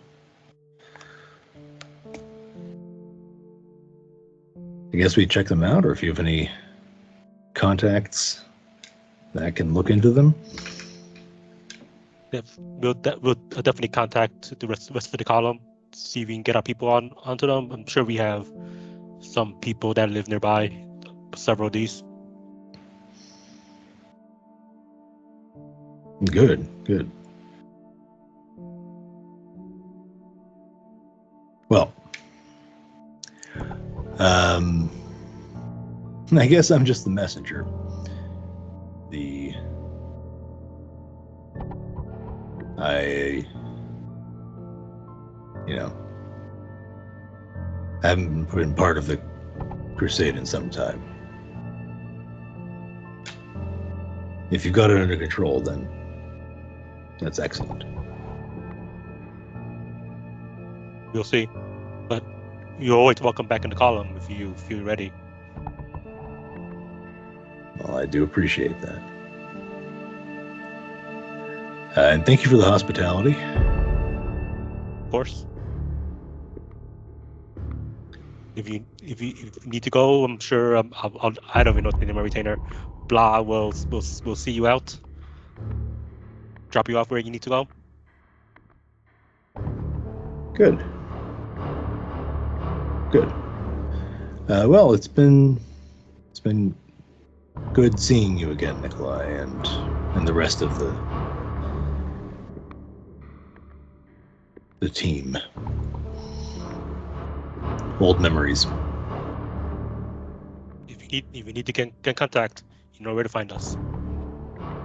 I guess we check them out, or if you have any contacts that can look into them. We'll definitely contact the rest of the column, see if we can get our people onto them. I'm sure we have some people that live nearby, several of these. Good. Well, I guess I'm just the messenger. I haven't been part of the crusade in some time. If you've got it under control, then that's excellent. We'll see. But you're always welcome back in the column if you feel ready. Well, I do appreciate that. And thank you for the hospitality. Of course. If you need to go, I'm sure I don't even know the name of my retainer. Blah will see you out. Drop you off where you need to go. Good. Well, it's been good seeing you again, Nikolai, and the rest of the team. Old memories. If you need to get in contact, you know where to find us.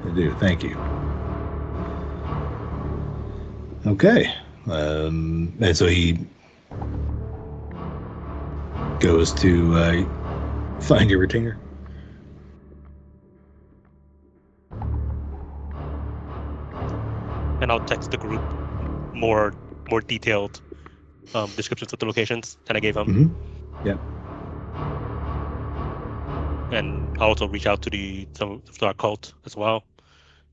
I do. Thank you. Okay. And so he goes to find your retainer. And I'll text the group more detailed descriptions of the locations that I gave him. Mm-hmm. Yeah. And I'll also reach out to some of our cult as well.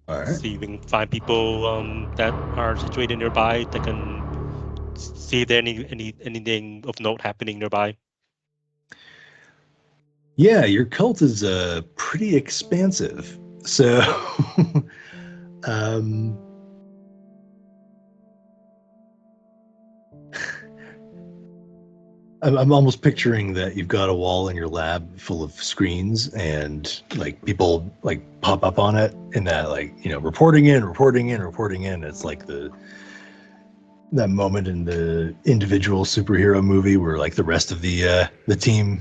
All right. See if we can find people that are situated nearby that can see if there's anything of note happening nearby. Yeah, your cult is pretty expansive. So, um, I'm almost picturing that you've got a wall in your lab full of screens, and like people like pop up on it, and that like reporting in. It's like that moment in the individual superhero movie where like the rest of the team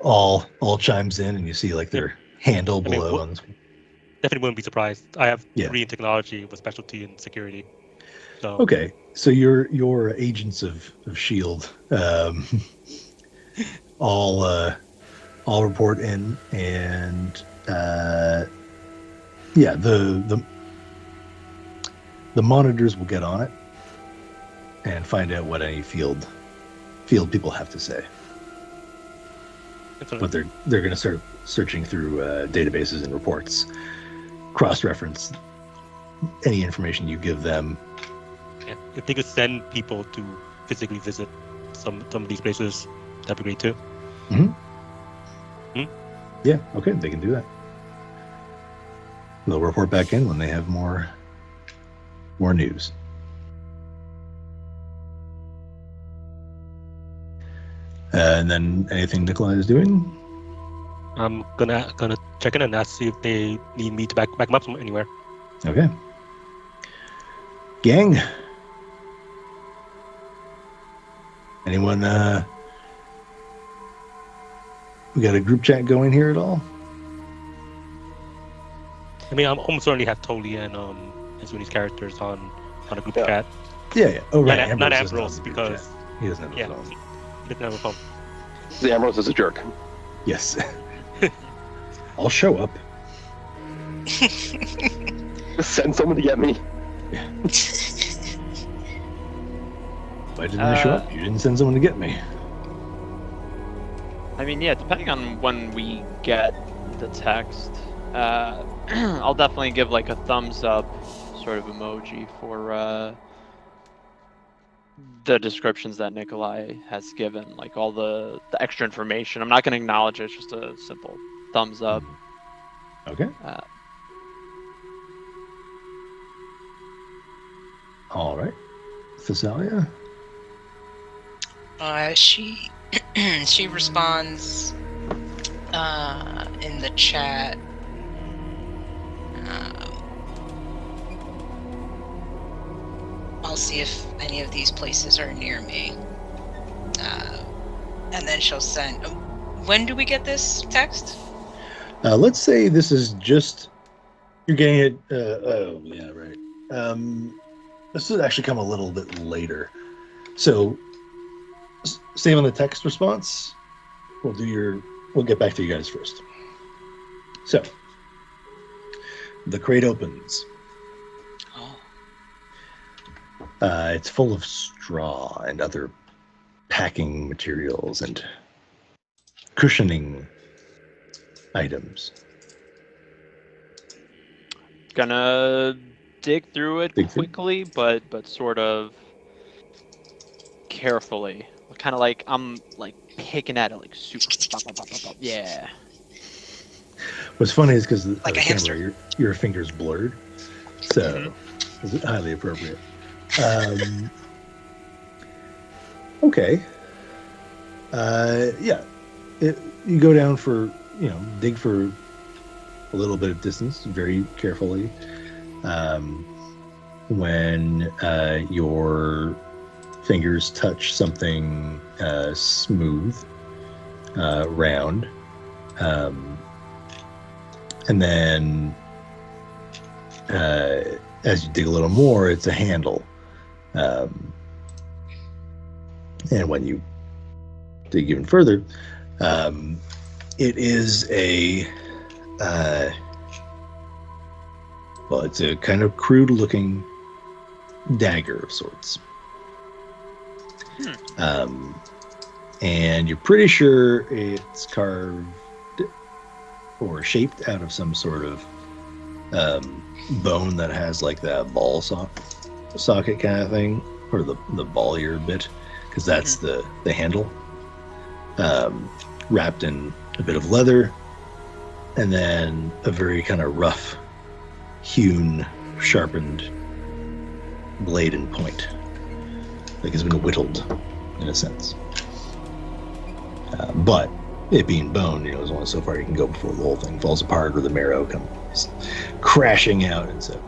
all chimes in, and you see like their handle below on the screen. Definitely wouldn't be surprised. I have Yeah. degree in technology with specialty in security. So Okay, so you're agents of Shield, all report in, and yeah, the monitors will get on it and find out what any field people have to say. But they're going to start searching through databases and reports, cross-reference any information you give them. Yeah. If they could send people to physically visit some of these places, that'd be great too. Yeah, okay, they can do that. They'll report back in when they have more news. And then anything Nikolai is doing? I'm gonna check in and ask see if they need me to back them up anywhere. Okay. Gang. Anyone we got a group chat going here at all? I mean, I'm almost certainly have Toli and Zuni's characters on a group chat. Yeah. Oh right. Not Ambrose Ambrose doesn't have a group because chat. He doesn't have a phone. He doesn't have a phone. The Ambrose is a jerk. Yes. I'll show up. Just send someone to get me. Why didn't I show up? You didn't send someone to get me. I mean, yeah, depending on when we get the text, I'll definitely give like a thumbs up sort of emoji for the descriptions that Nikolai has given, like all the extra information. I'm not going to acknowledge it, it's just a simple thumbs up. Okay. All right. Thessalia? She responds in the chat. I'll see if any of these places are near me. And then she'll send... When do we get this text? Let's say this is just... You're getting it... oh, yeah, right. This has actually come a little bit later. So, save on the text response. We'll get back to you guys first. So, the crate opens. It's full of straw and other packing materials and cushioning items. Gonna dig through it quickly, but sort of carefully. Kind of like I'm like picking at it like super. Yeah. What's funny is because Like the a camera, hamster. your finger's blurred, so it's highly appropriate. Okay. Yeah. You go down for, dig for a little bit of distance, very carefully. When your fingers touch something smooth, round, and then as you dig a little more, it's a handle. And when you dig even further, it is it's a kind of crude looking dagger of sorts. And you're pretty sure it's carved or shaped out of some sort of bone that has like that ball socket kind of thing, or the ball ear bit, because that's the handle, wrapped in a bit of leather, and then a very kind of rough, hewn, sharpened blade and point. Like it's been whittled, in a sense. But it being bone, there's only so far you can go before the whole thing falls apart or the marrow comes crashing out. And so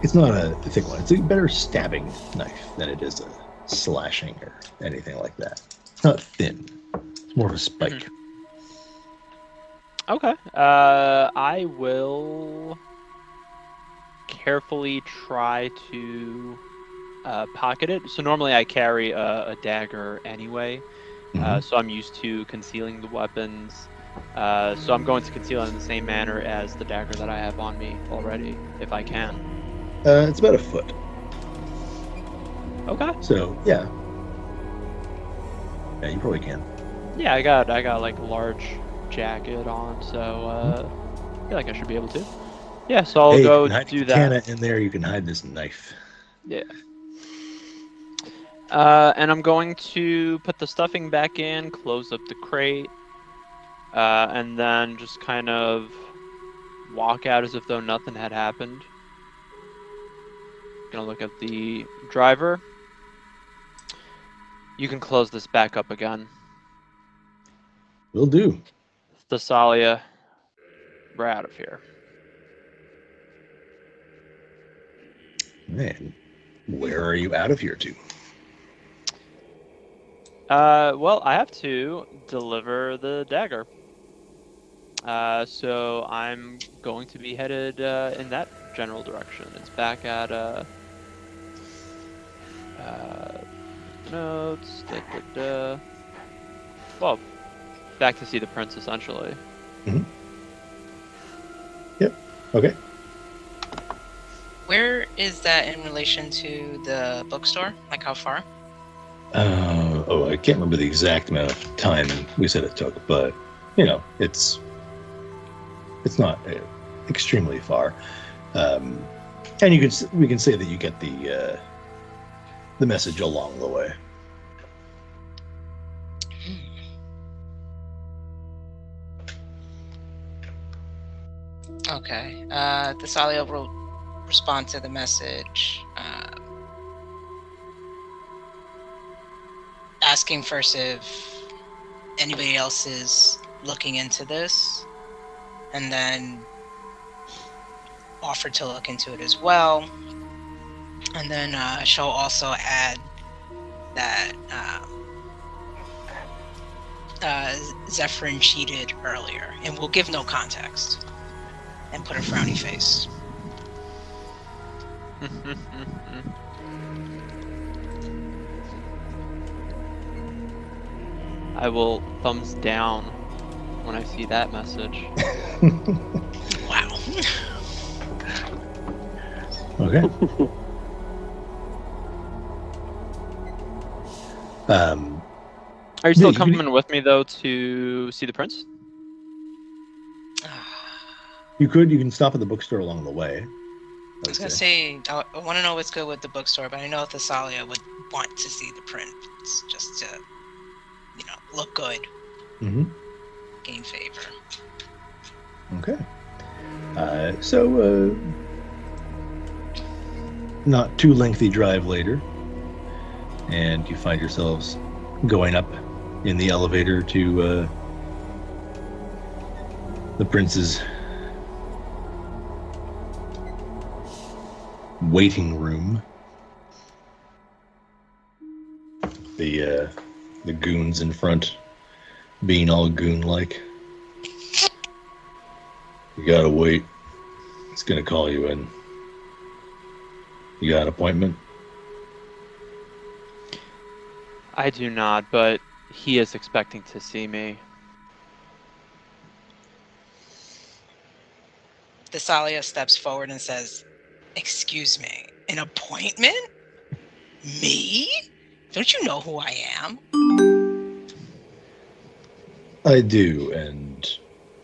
it's not a thick one. It's a better stabbing knife than it is a slashing or anything like that. It's not thin. It's more of a spike. Mm-hmm. Okay. I will carefully try to pocket it. So normally I carry a dagger anyway. So I'm used to concealing the weapons. So I'm going to conceal it in the same manner as the dagger that I have on me already, if I can. It's about a foot. Okay. So yeah, you probably can. Yeah, I got like a large jacket on, so I feel like I should be able to. Yeah, so I'll go do that. In there, you can hide this knife. Yeah. And I'm going to put the stuffing back in, close up the crate, and then just kind of walk out as if though nothing had happened. Gonna look at the driver. You can close this back up again. Will do. Thessalia, we're out of here. Man, where are you out of here to? Well, I have to deliver the dagger. So I'm going to be headed in that general direction. It's back at notes. Well, back to see the prince essentially. Mm-hmm. Yep. Okay. Where is that in relation to the bookstore? Like how far? I can't remember the exact amount of time we said it took, but it's not extremely far. And we can say that you get the message along the way. Okay. Thessalia will respond to the message, asking first if anybody else is looking into this, and then offer to look into it as well. And then she'll also add that Zephyrin cheated earlier, and will give no context, and put a frowny face. I will thumbs down when I see that message. Wow. Okay. Are you still coming with me though to see the prince? You can stop at the bookstore along the way. I was gonna say, I want to know what's good with the bookstore, but I know Thessalia would want to see the prince just to, look good, gain favor. Okay. So, not too lengthy drive later, and you find yourselves going up in the elevator to the prince's waiting room. The goons in front being all goon-like. You gotta wait. It's gonna call you in. You got an appointment? I do not, but he is expecting to see me. Thessalia steps forward and says, "Excuse me, an appointment? Me? Don't you know who I am?" I do, and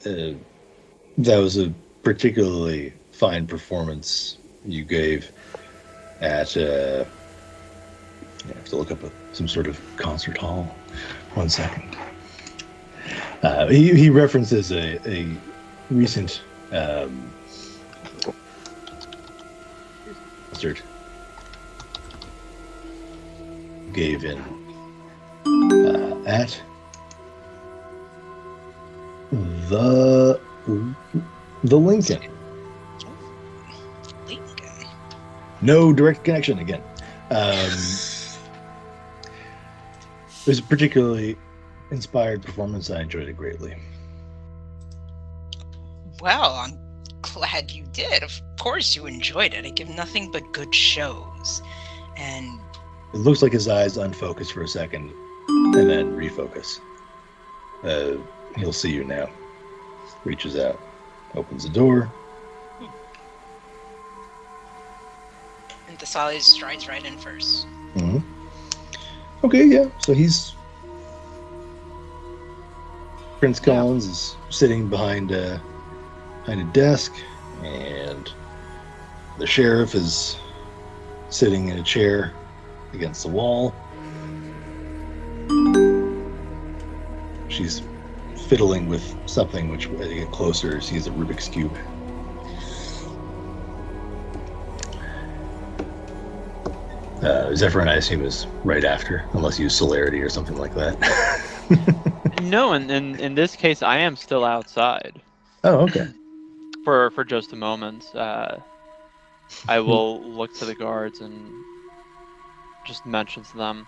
that was a particularly fine performance you gave at I have to look up some sort of concert hall. 1 second. He references a recent concert gave in at the Lincoln. Lincoln. No direct connection again. It was a particularly inspired performance. I enjoyed it greatly. Well, I'm glad you did. Of course you enjoyed it. I give nothing but good shows. And it looks like his eyes unfocus for a second and then refocus. He'll see you now. Reaches out, opens the door. And Thessalia strides right in first. Mm-hmm. Okay, yeah. So Prince Collins is sitting behind a desk, and the sheriff is sitting in a chair against the wall. She's fiddling with something, which as you get closer, sees a Rubik's Cube. Zephyrin, I assume, is right after, unless you use celerity or something like that. No, and in this case, I am still outside. Oh, okay. For just a moment. I will look to the guards and just mention to them,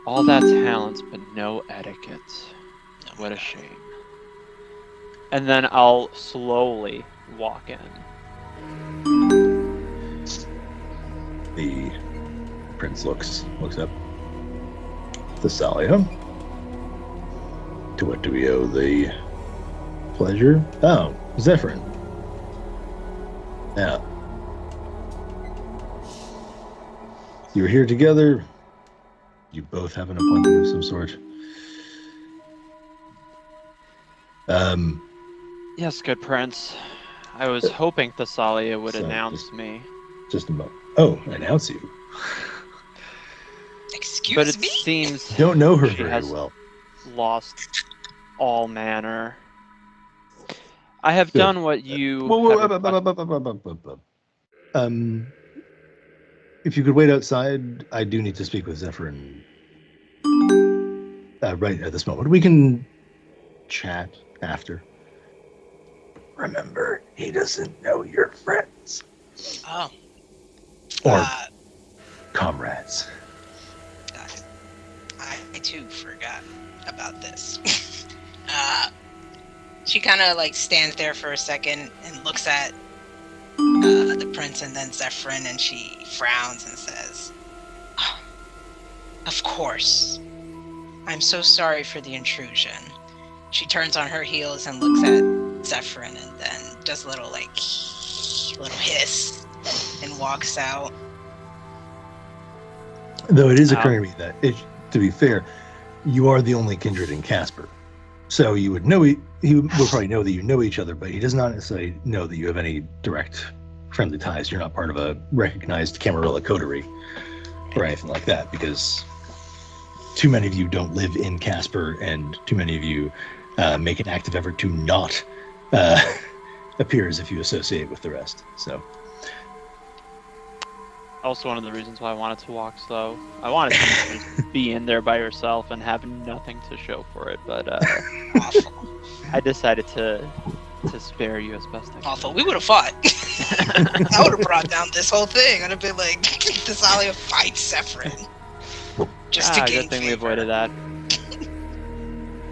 all that talent, but no etiquette. What a shame. And then I'll slowly walk in. The prince looks up. Thessalia, to what do we owe the pleasure? Oh, Zephyrin. Now, you were here together. You both have an appointment of some sort. Yes, good prince. I was hoping Thessalia would announce me. Just a moment. Oh, announce you? Excuse but it me? seems don't know her she very has well. Lost all manner. I have done what you. If you could wait outside, I do need to speak with Zephyrin. Right at this moment, we can chat after. Remember, he doesn't know your friends. Oh. Or comrades. Got it. I too forgot about this. She kind of like stands there for a second and looks at the prince and then Zephyrin, and she frowns and says, oh, of course. I'm so sorry for the intrusion. She turns on her heels and looks at Zephyrin and then does a little hiss and walks out. Though it is occurring to me that, to be fair, you are the only kindred in Casper. So you would know, he will probably know that you know each other, but he does not necessarily know that you have any direct friendly ties. You're not part of a recognized Camarilla coterie or anything like that, because too many of you don't live in Casper, and too many of you make an active effort to not appear as if you associate with the rest. So, also one of the reasons why I wanted to walk slow. I wanted to just be in there by yourself and have nothing to show for it, but Awful. I decided to spare you as best I could. Awful. We would have fought. I would have brought down this whole thing. I'd have been like, Thessalia fights Zephyrin. Just to gain good thing we favor. avoided that.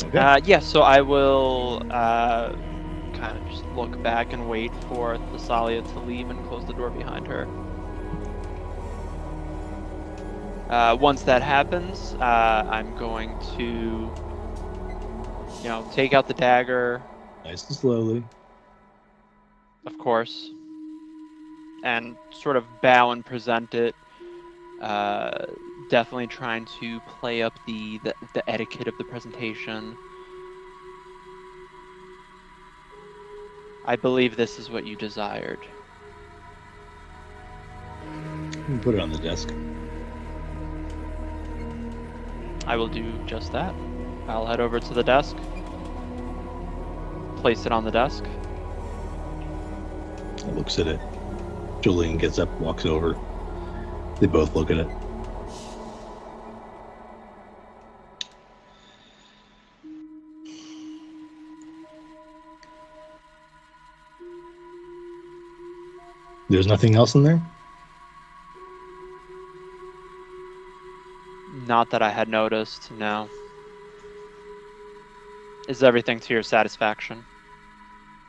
okay. Yeah, so I will kind of just look back and wait for Thessalia to leave and close the door behind her. Once that happens, I'm going to, take out the dagger. Nice and slowly. Of course. And sort of bow and present it. Definitely trying to play up the etiquette of the presentation. I believe this is what you desired. Put it on the desk. I will do just that. I'll head over to the desk. Place it on the desk. He looks at it. Julian gets up, walks over. They both look at it. There's nothing else in there? Not that I had noticed, no. Is everything to your satisfaction?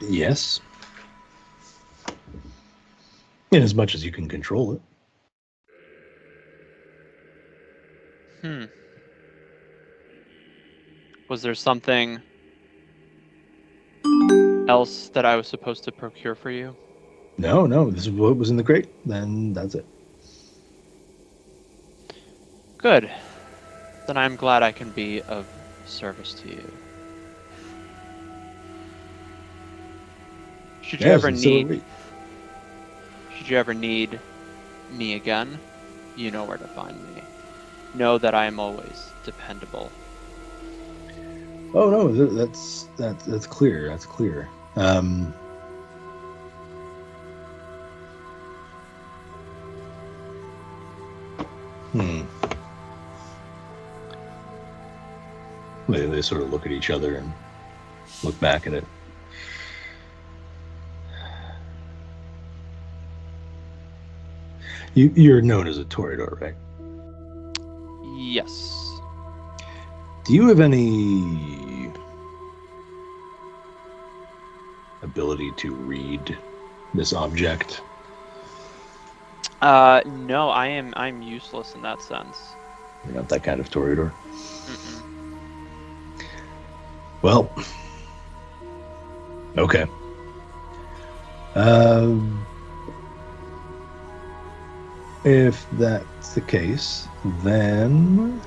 Yes. In as much as you can control it. Was there something else that I was supposed to procure for you? No, this is what was in the crate. Then that's it. Good. Then I'm glad I can be of service to you. Should you Yes, ever and so are need we. Should you ever need me again, you know where to find me. Know that I am always dependable. Oh no, that's clear. That's clear. They sort of look at each other and look back at it. You're known as a Toreador, right? Yes. Do you have any ability to read this object? No, I'm useless in that sense. You're not that kind of Toreador. Mm-mm. Well, okay. If that's the case, then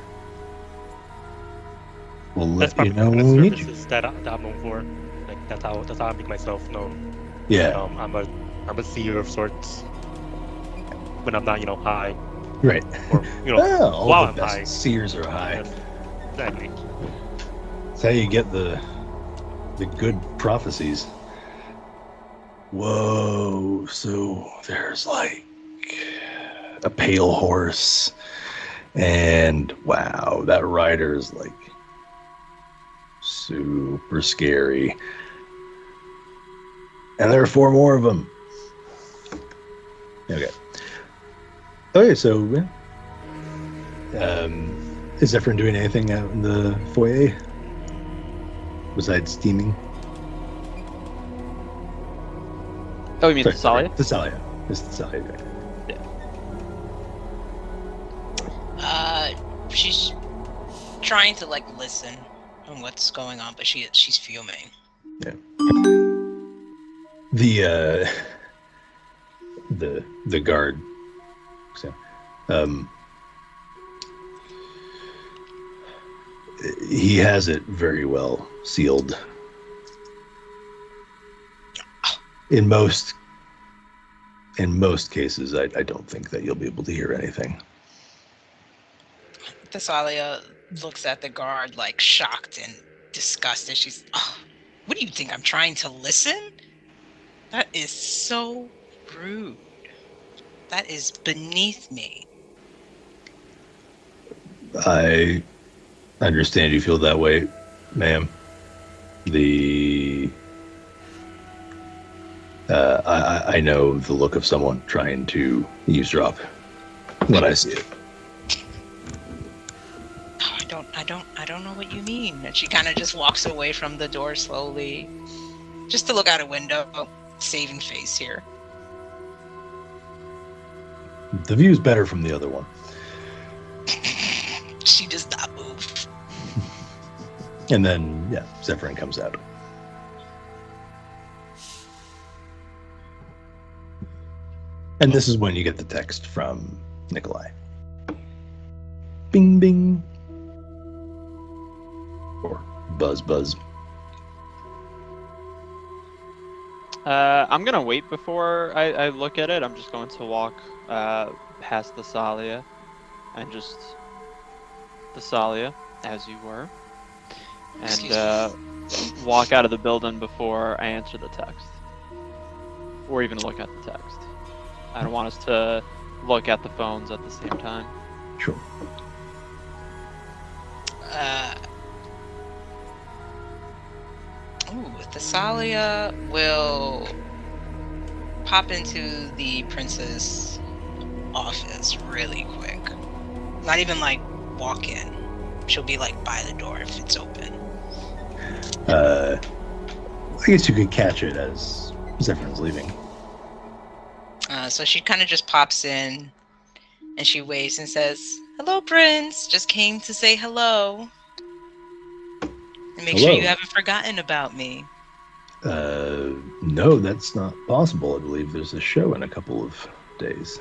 we'll let you know when we need you. services that I'm known for. Like that's how I make myself known. Yeah, I'm a seer of sorts. When I'm not, high, right. or All while the I'm best high. seers are high. Yes, exactly. That's how you get the good prophecies. Whoa, so there's like a pale horse, and wow, that rider's like super scary. And there are 4 more of them. Okay. Okay, so is Zephyrin doing anything out in the foyer besides steaming? Oh, you mean Thessalia? Thessalia. It's Thessalia. Right? She's trying to listen on what's going on, but she's fuming. Yeah. The guard. So, he has it very well sealed. In most cases, I don't think that you'll be able to hear anything. Thessalia looks at the guard shocked and disgusted. She's, what do you think? I'm trying to listen? That is so rude. That is beneath me. I understand you feel that way, ma'am. I know the look of someone trying to eavesdrop when I see it. I don't know what you mean. And she kind of just walks away from the door slowly, just to look out a window, saving face here. The view's better from the other one. She does not move. And then, yeah, Zephyrin comes out. And this is when you get the text from Nikolai. Bing, bing. Or buzz, buzz. I'm gonna wait before I look at it. I'm just going to walk past Thessalia and just Thessalia, as you were. and walk out of the building before I answer the text, or even look at the text. I don't want us to look at the phones at the same time. Sure. Thessalia will pop into the princess office really quick. Not even like walk in. She'll be like by the door if it's open. I guess you could catch it as Zephyr's leaving. So she kind of just pops in and she waves and says, "Hello, Prince. Just came to say hello. And make sure Hello. you haven't forgotten about me." No, that's not possible. I believe there's a show in a couple of days.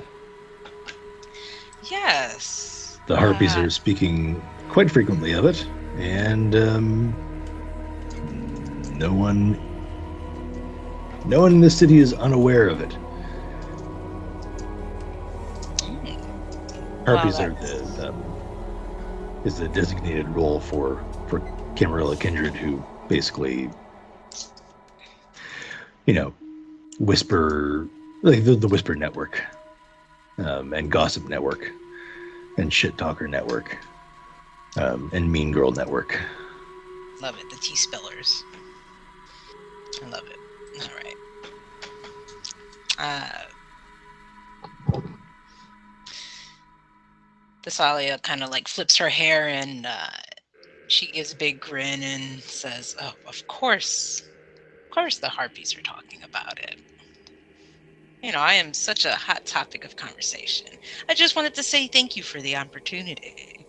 Yes. The Harpies are speaking quite frequently of it, and no one in the city is unaware of it. Harpies are is the designated role for Camarilla Kindred, who basically, whisper, like the Whisper Network, and Gossip Network, and Shit Talker Network, and Mean Girl Network. Love it. The T-spellers. I love it. All right. Thessalia kind of like flips her hair and she gives a big grin and says, "Oh, of course the Harpies are talking about it. I am such a hot topic of conversation. I just wanted to say thank you for the opportunity."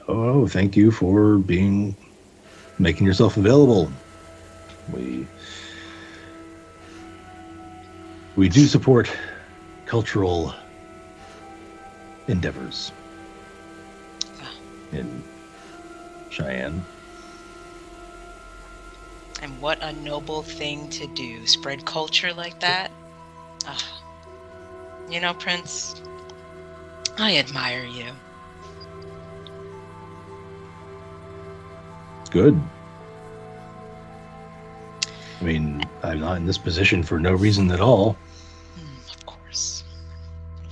Oh, thank you for making yourself available. We do support cultural endeavors in Cheyenne. And what a noble thing to do. Spread culture like that. Prince, I admire you. Good. I mean, I'm not in this position for no reason at all. Of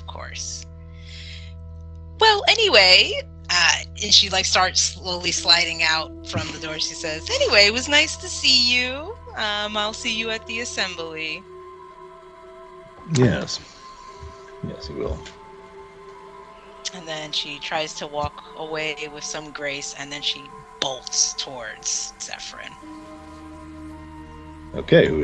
course. Well, anyway, and she starts slowly sliding out from the door. She says, "Anyway, it was nice to see you. I'll see you at the assembly." Yes, you will. And then she tries to walk away with some grace, and then she bolts towards Zephyrin. Okay, who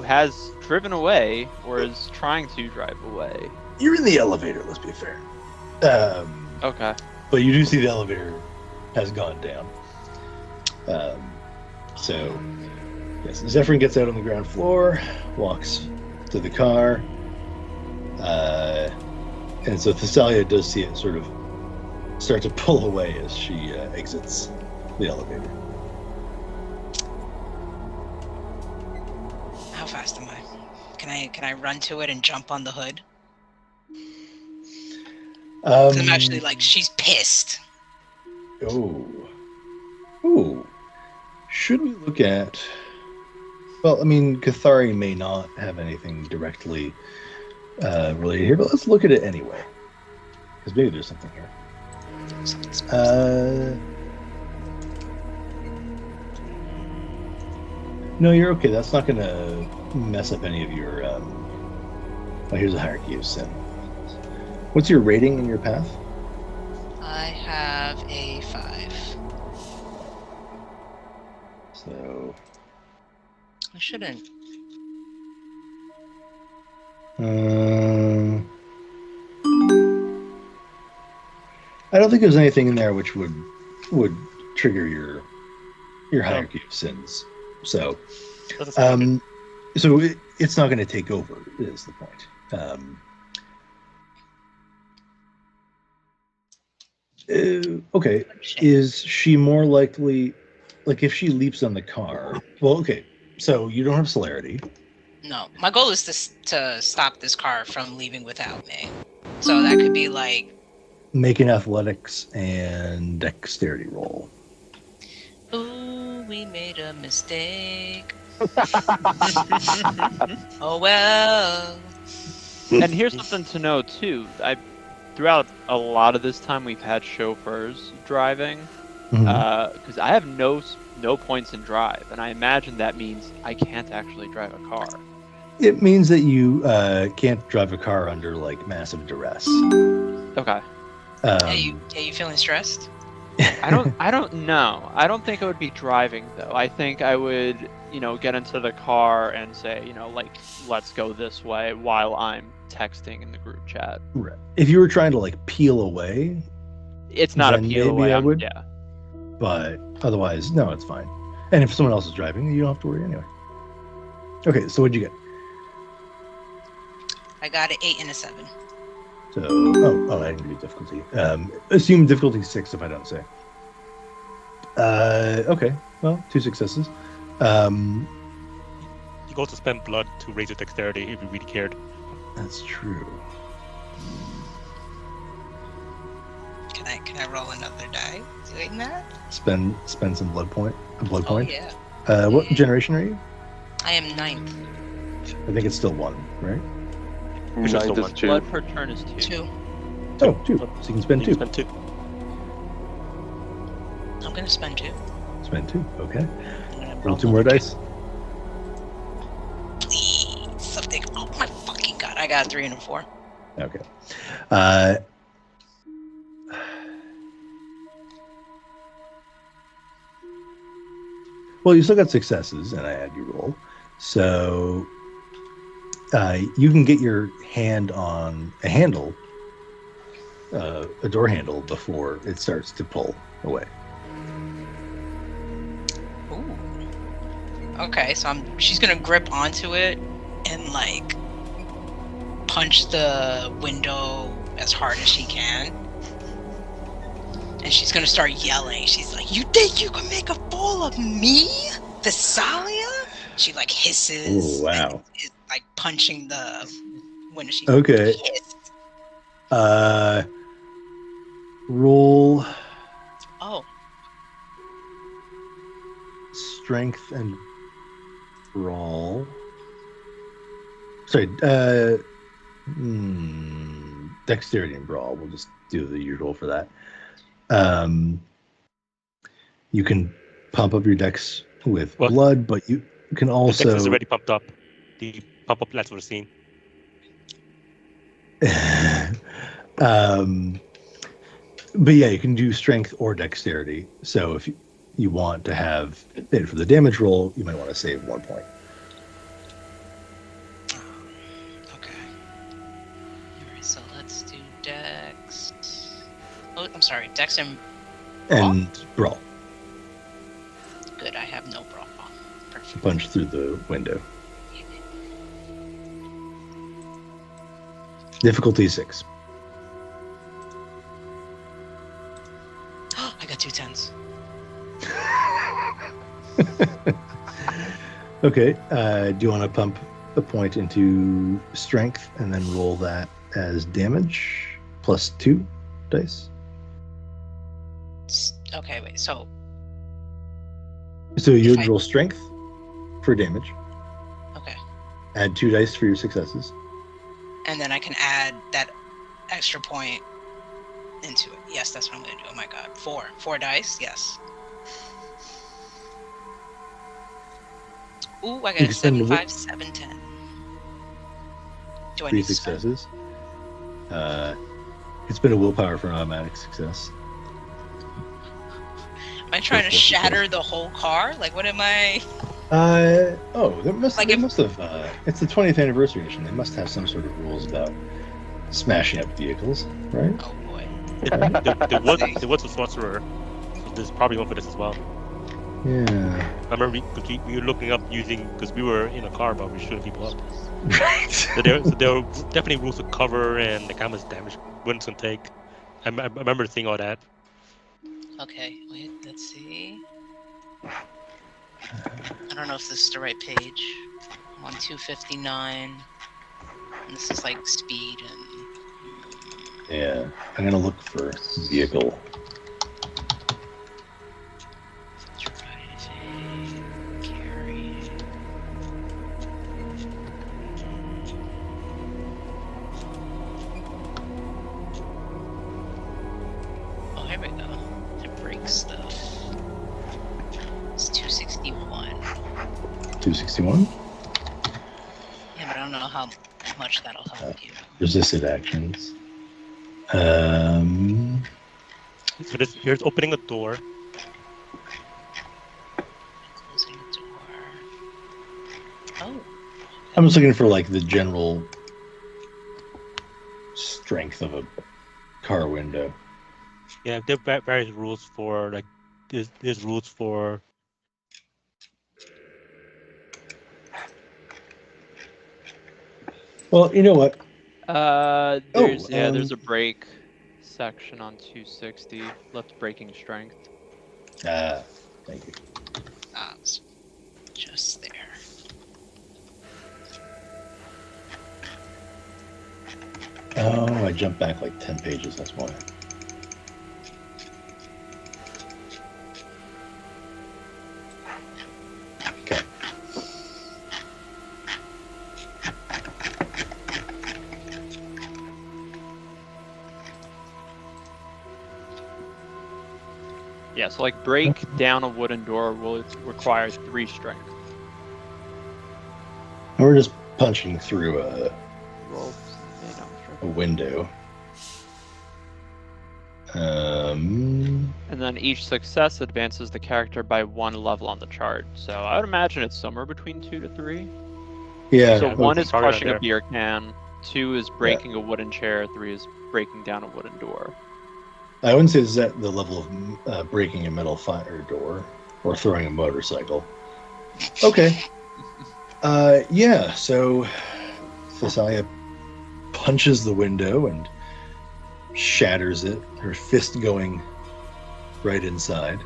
has driven away or is trying to drive away. You're in the elevator, let's be fair. Okay. But you do see the elevator has gone down. So, yes, Zephyrin gets out on the ground floor, walks to the car, and so Thessalia does see it sort of start to pull away as she exits the elevator. How fast am I? Can I run to it and jump on the hood? 'Cause I'm actually she's pissed. Oh. Should we look at... Well, I mean, Cathari may not have anything directly related here, but let's look at it anyway. Because maybe there's something here. No, you're okay. That's not going to mess up any of your... here's a hierarchy of sin. What's your rating in your path? I have a 5. So... I shouldn't. I don't think there's anything in there which would trigger your hierarchy of sins. So, it's not going to take over. Is the point? Okay. Is she more likely, if she leaps on the car? Well, okay. So you don't have celerity. No, my goal is to stop this car from leaving without me. So that could be make an athletics and dexterity roll. Ooh, we made a mistake. Oh well. And here's something to know too. Throughout a lot of this time, we've had chauffeurs driving, because I have no points in drive, and I imagine that means I can't actually drive a car. It means that you can't drive a car under like massive duress. Okay. Are you feeling stressed? I don't know. I don't think I would be driving though. I think I would, get into the car and say, like, let's go this way while I'm texting in the group chat. Right. If you were trying to like peel away, it's not a then peel maybe away. I would. Yeah. But otherwise, no, it's fine. And if someone else is driving, you don't have to worry anyway. Okay, so what'd you get? I got an 8 and a 7. So, I didn't do difficulty. Assume difficulty 6 if I don't say. Okay, well, 2 successes. You could also spend blood to raise your dexterity if you really cared. That's true. Can I roll another die doing that? Spend some blood point. A blood point. Yeah. What generation are you? I am 9th. I think it's still 1, right? Which is still 9 one. is 2. Blood per turn is 2. 2. Oh, 2. So you can spend You 2. can spend 2. I'm gonna spend 2. Spend 2. Okay. I'm gonna Roll 2 more another dice. 2. Please, something. Oh my fucking god! I got a 3 and a 4. Okay. Well, you still got successes, and I had you roll. So you can get your hand on a handle, a door handle, before it starts to pull away. Ooh. Okay, so she's gonna grip onto it and like punch the window as hard as she can. And she's gonna start yelling. She's like, "You think you can make a fool of me, Thessalia?" She like hisses. Oh, wow. And is like punching the window. She Okay. hissed. Roll Oh, strength and brawl. Sorry, dexterity and brawl. We'll just do the usual for that. You can pump up your dex with What? blood, but you can The also. dex is already pumped up. The pump up last for the scene. But yeah, you can do strength or dexterity. So if you want to have it for the damage roll, you might want to save 1 point. okay. Alright, so let's do Dex. Oh, I'm sorry, Dex and And brawl. good. I have no brawl. Perfect. Punch through the window. Difficulty 6. I got 2 10s. Okay. Do you want to pump a point into strength and then roll that as damage plus 2 dice? Okay, wait. So So you'd I- roll strength for damage, okay, add 2 dice for your successes. and then I can add that extra point into it. Yes, that's what I'm gonna do. Oh my god, 4 dice. Yes. Ooh, I got You a can spend 7, 5, 7, 10. Do I 3 need to spend? successes. It's been a willpower for an automatic success. Am I trying to Yes, yes, shatter the whole car? Like, what am I? They must Like they if- must have. It's the 20th anniversary edition. They must have some sort of rules about smashing up vehicles, right? Oh boy. There was a sorcerer. So there's probably one for this as well. Yeah. I remember we were looking up because we were in a car, but we shooting people up. Right. So there were definitely rules of cover and like how much damage winds can take. I remember seeing all that. Okay, wait, let's see. I don't know if this is the right page. I'm on 259. And this is like speed and Yeah. I'm gonna look for vehicle. Carry. Oh, here we go. To break stuff. It's 261. 261. Yeah, but I don't know how much that'll help you. Resisted actions. So here's opening a door. Closing the door. Oh. I'm just looking for like the general strength of a car window. Yeah, there are various rules for like there's rules for Well, you know what? There's a break section on 260. Left breaking strength. Thank you. It's just there. Oh, I jumped back like 10 pages, that's why. Okay. Yeah, so like break down a wooden door will require 3 strength. We're just punching through a Roll, window. And then each success advances the character by 1 level on the chart. So I would imagine it's somewhere between 2 to 3. Yeah. So 1 is probably crushing right a beer can, 2 is breaking a wooden chair, 3 is breaking down a wooden door. I wouldn't say this is at the level of breaking a metal fire door or throwing a motorcycle. Okay. Yeah, so Thessalia punches the window and shatters it, her fist going right inside.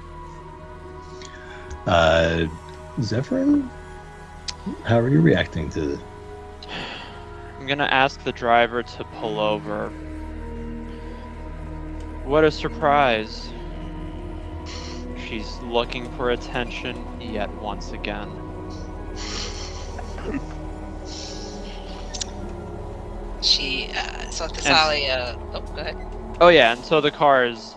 Zephyrin, how are you reacting to I'm gonna ask the driver to pull over. What a surprise. She's looking for attention yet once again. So Thessalia... Oh, go ahead. Oh yeah, and so the car is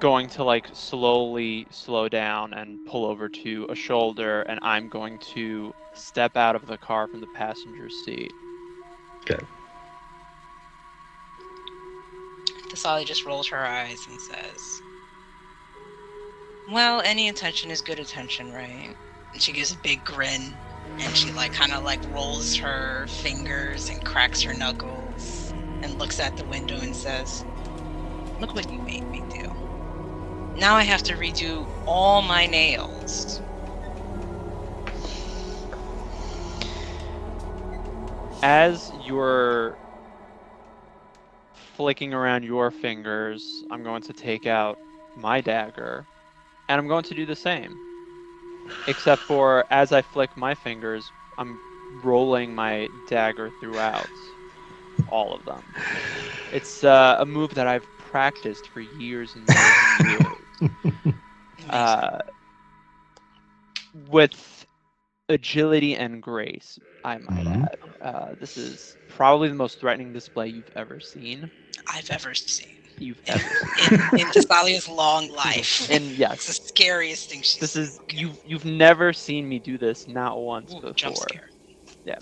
going to like slowly slow down and pull over to a shoulder, and I'm going to step out of the car from the passenger seat. Okay. Thessalia just rolls her eyes and says, well, any attention is good attention, right? And she gives a big grin, and she kind of rolls her fingers and cracks her knuckles and looks at the window and says, look what you made me do. Now I have to redo all my nails. As you're flicking around your fingers, I'm going to take out my dagger, and I'm going to do the same. Except for as I flick my fingers, I'm rolling my dagger throughout all of them. It's a move that I've practiced for years and years and years. With agility and grace, I might add. This is probably the most threatening display you've ever seen. I've ever seen. You've ever seen. In Thessalia's long life. And yes. It's the scariest thing she's seen. You've never seen me do this, not once before. Jump scare. Yeah.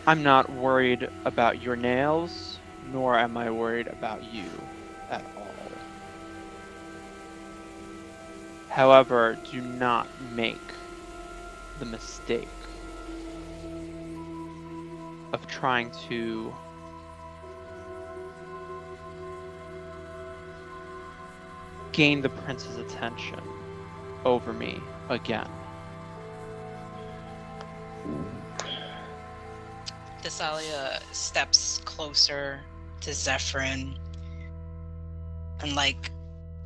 I'm not worried about your nails, nor am I worried about you at all. However, do not make the mistake of trying to gain the prince's attention over me again. Thessalia steps closer to Zephyrin, and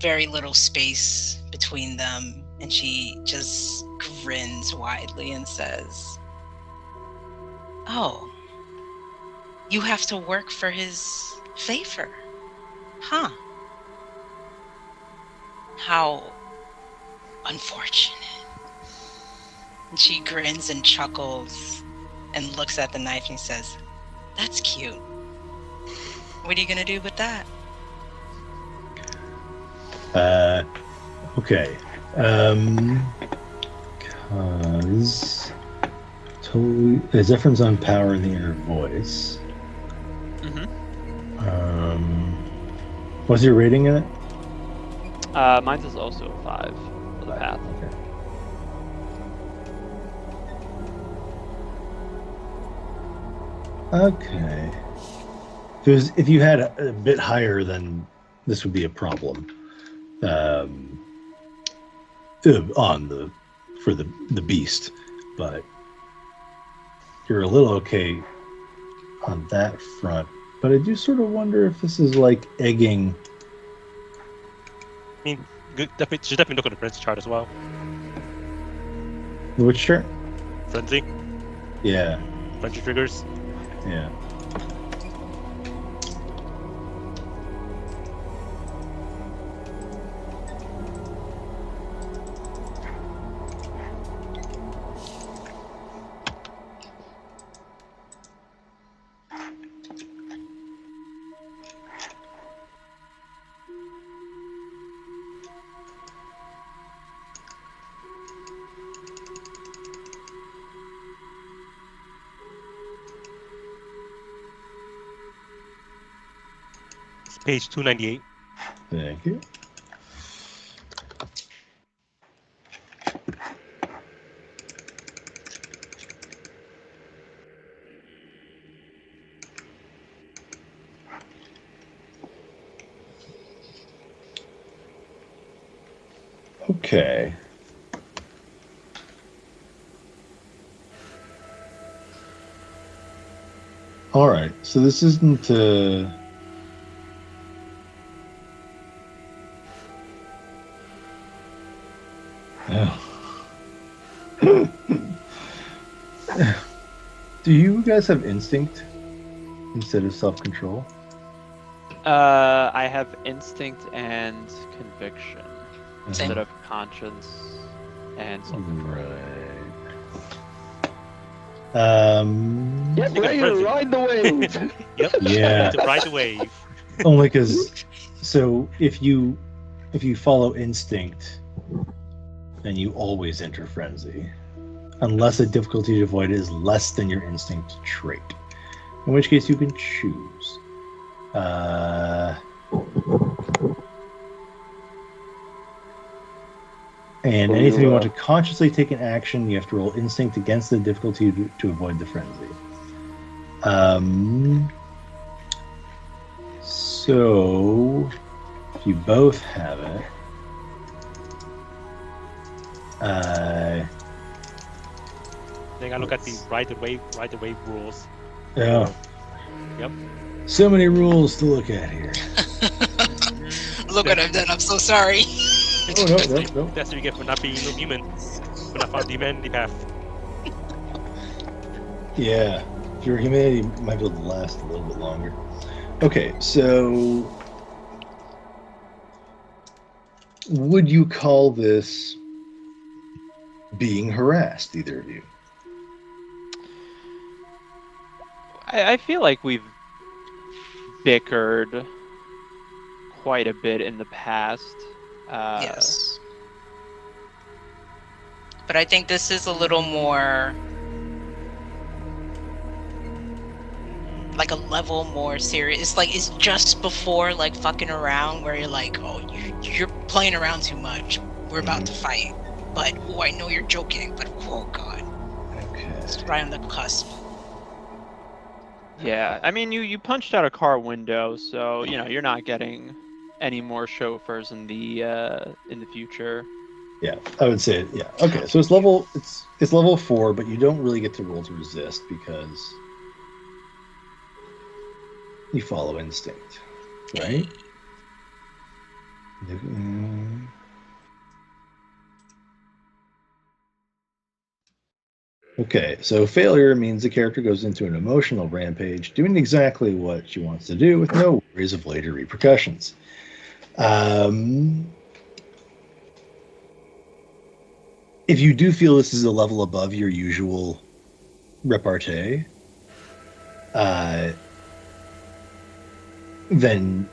very little space between them, and she just grins widely and says, Oh. You have to work for his favor. Huh. How unfortunate. And she grins and chuckles and looks at the knife and says, "That's cute. What are you gonna do with that?" Okay. Because there's difference on power in the inner voice. Mm-hmm. What's your rating in it? Mine's is also a 5 for the path. Okay. If you had a bit higher, then this would be a problem. For the beast, but you're a little okay on that front. But I do sort of wonder if this is like egging. I mean, should definitely look at the frenzy chart as well. Which chart? Frenzy. Yeah. Frenzy triggers. Yeah. It's page 298. Thank you. Okay. All right. So this isn't. Do you guys have instinct instead of self-control? I have instinct and conviction Same. instead of conscience and self-control. Right. Get ready to ride the wave. Yep. Yeah. To ride the wave. Only because, so if you follow instinct, then you always enter frenzy, unless the difficulty to avoid is less than your instinct trait, in which case you can choose. And anything you want to consciously take an action, you have to roll instinct against the difficulty to avoid the frenzy. So if you both have it, Then I look at the ride the wave rules. yeah. Yep. So many rules to look at here. Look what I've done. I'm so sorry. Oh no. That's what you get for not being human. For not following the humanity path. Yeah, your humanity might be able to last a little bit longer. Okay, so would you call this being harassed, either of you? I feel like we've bickered quite a bit in the past. Yes. But I think this is a little more like a level more serious. It's like it's just before like fucking around where you're like, oh, you're playing around too much. We're about to fight. But oh, I know you're joking, but oh god. Okay. It's right on the cusp. Yeah, I mean, you punched out a car window, so you're not getting any more chauffeurs in the future. Yeah, I would say yeah. Okay, so it's level 4, but you don't really get to roll to resist because you follow instinct, right? Okay, so failure means the character goes into an emotional rampage, doing exactly what she wants to do with no worries of later repercussions. If you do feel this is a level above your usual repartee, then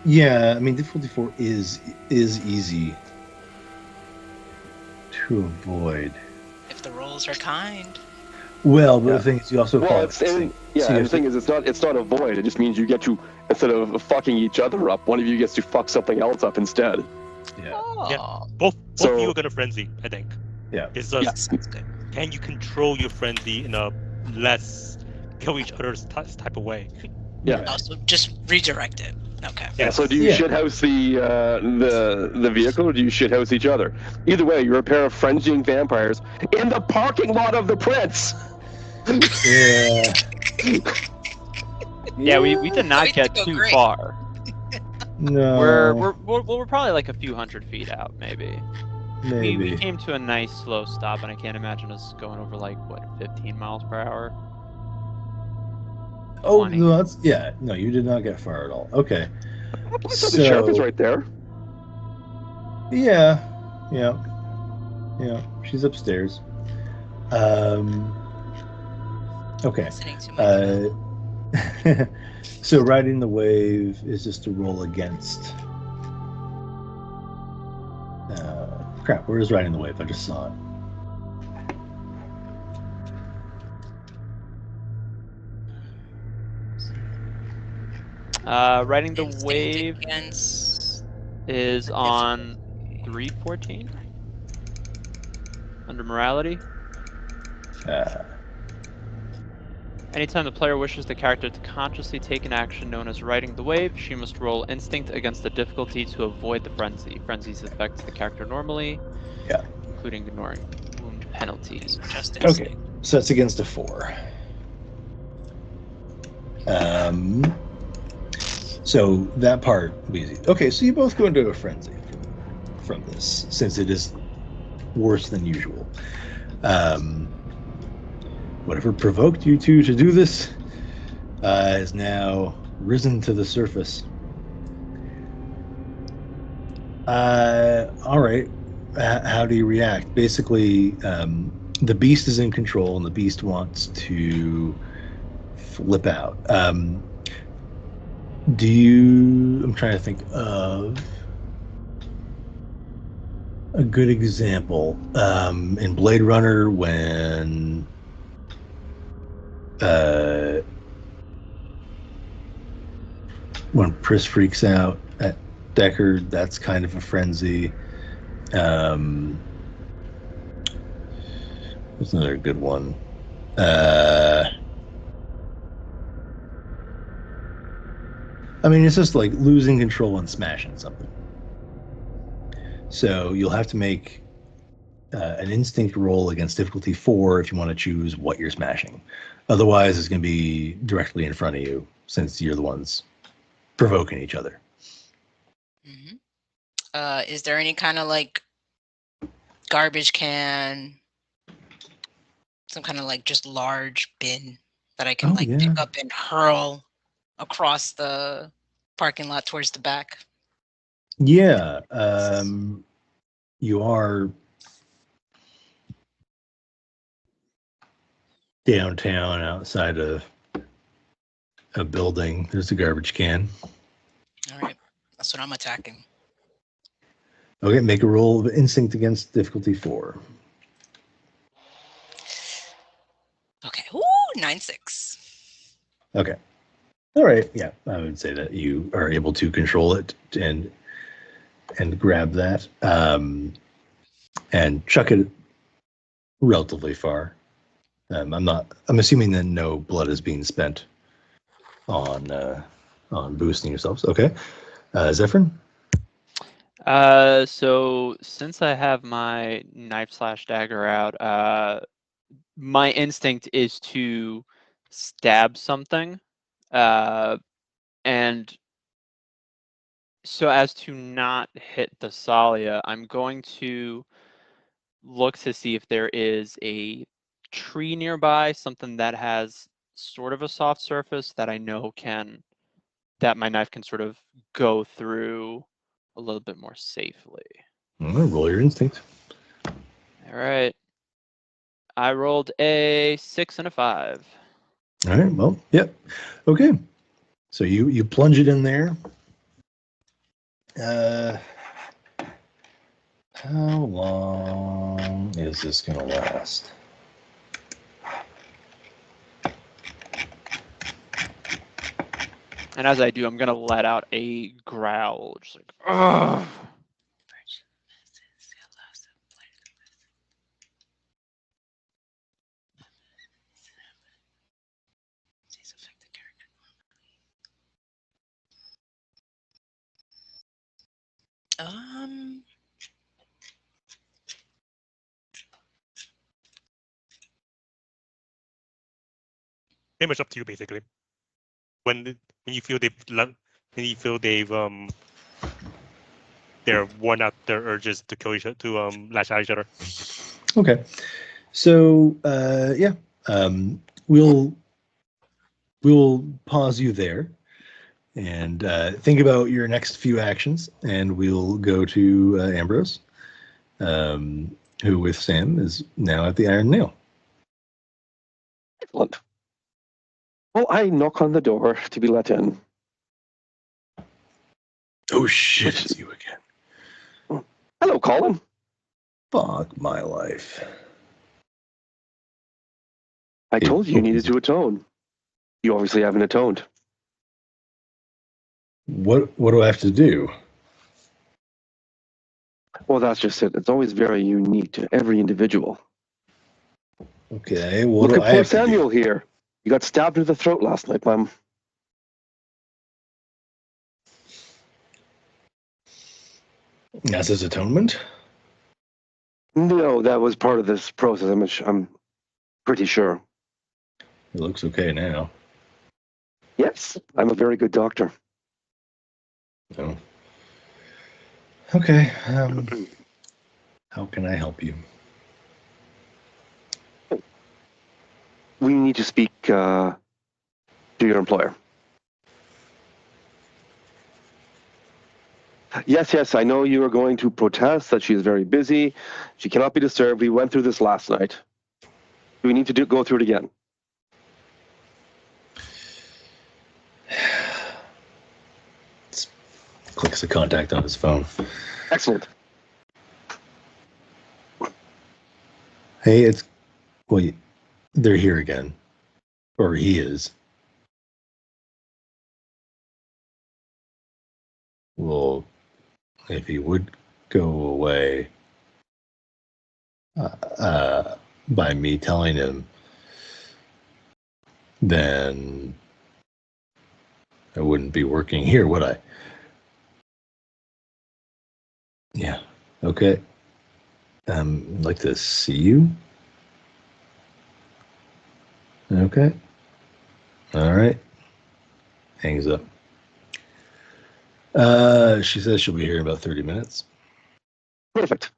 yeah, I mean difficulty 4 is easy to avoid. If the rolls are kind. Well, but Yeah. the thing is, you also Well, fall it's instinct. yeah, So you and have the to- thing is, it's not a void. It just means you get to, instead of fucking each other up, one of you gets to fuck something else up instead. yeah, Oh, Both So- of you are gonna frenzy, I think. yeah. It's Yeah. just sounds good. can you control your frenzy in a less kill each other's type of way? Yeah. Right. Oh, so just redirect it. Okay. Yeah. So do you Yeah. shithouse the vehicle, or do you shithouse each other? Either way, you're a pair of frenzying vampires in the parking lot of the Prince. Yeah. Yeah, we did not We get did go too great. far. No. We're probably like a few hundred feet out, maybe. maybe. We came to a nice slow stop, and I can't imagine us going over like what 15 miles per hour. Oh, 20. no, that's yeah. No, you did not get far at all. Okay. So the sheriff is right there. Yeah, yeah, yeah. She's upstairs. Okay. Listening to my So riding the wave is just a roll against. Crap. Where is riding the wave? I just saw it. Riding the instinct wave against is on 314 under morality. Anytime the player wishes the character to consciously take an action known as riding the wave, she must roll instinct against the difficulty to avoid the frenzy. Frenzies affect the character normally, Yeah. including ignoring wound penalties. just Okay. instinct. So that's against a 4. So that part will be easy. Okay, so you both go into a frenzy from this, since it is worse than usual. Whatever provoked you two to do this has now risen to the surface. All right. How do you react? Basically, the beast is in control, and the beast wants to flip out. Do you? I'm trying to think of a good example. In Blade Runner, when Pris freaks out at Deckard, that's kind of a frenzy. What's another good one? I mean, it's just like losing control and smashing something. So you'll have to make an instinct roll against difficulty 4 if you want to choose what you're smashing. Otherwise, it's going to be directly in front of you, since you're the ones provoking each other. Mm-hmm. Is there any kind of like garbage can, some kind of like just large bin that I can pick up and hurl across the parking lot towards the back? Yeah, you are downtown outside of a building. There's a garbage can. All right, that's what I'm attacking. Okay, make a roll of instinct against difficulty 4. Okay, ooh, 9-6. Okay. All right. Yeah, I would say that you are able to control it and grab that and chuck it relatively far. I'm assuming that no blood is being spent on boosting yourselves. Okay. Zephyrin? So since I have my knife/dagger out, my instinct is to stab something, and so as to not hit Thessalia, I'm going to look to see if there is a tree nearby, something that has sort of a soft surface that I know that my knife can sort of go through a little bit more safely. Roll your instinct. All right. I rolled a 6 and a 5. All right. Well, yep. Okay. So you plunge it in there. How long is this going to last? And as I do, I'm gonna let out a growl, just like, ugh. Pretty much up to you, basically. When you feel they're worn out their urges to kill each other, to lash at each other. Okay. So we'll pause you there and think about your next few actions, and we'll go to Ambrose, who with Sam is now at the Iron Nail. Excellent. Well, I knock on the door to be let in. Oh shit, it's you again. Hello, Colin. Fuck my life. I told you needed to atone. You obviously haven't atoned. What do I have to do? Well, that's just it. It's always very unique to every individual. Okay, what Look do at I poor have to do? Samuel here. You got stabbed in the throat last night, Mom. That's his atonement? No, that was part of this process. I'm pretty sure. It looks okay now. Yes, I'm a very good doctor. Oh. Okay. How can I help you? We need to speak to your employer. Yes, I know you are going to protest that she is very busy. She cannot be disturbed. We went through this last night. Do we need to go through it again? Clicks the contact on his phone. Excellent. Hey, they're here again. Or he is. Well, if he would go away by me telling him, then I wouldn't be working here, would I? Yeah. Okay. I'd like to see you. Okay. All right. Hangs up. She says she'll be here in about 30 minutes. Perfect.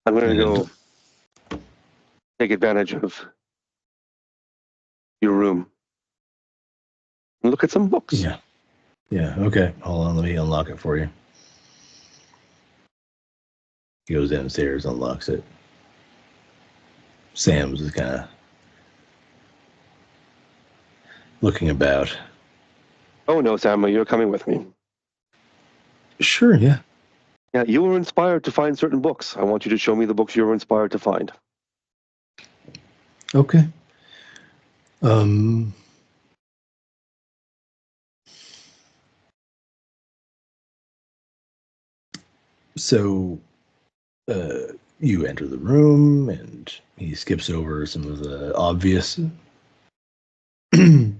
I'm going to go take advantage of your room and look at some books. Yeah. Yeah. Okay. Hold on. Let me unlock it for you. He goes downstairs, unlocks it. Sam's is kind of looking about. Oh, no, Samuel, you're coming with me. Sure. Yeah. Yeah, you were inspired to find certain books. I want you to show me the books you were inspired to find. Okay. So you enter the room and he skips over some of the obvious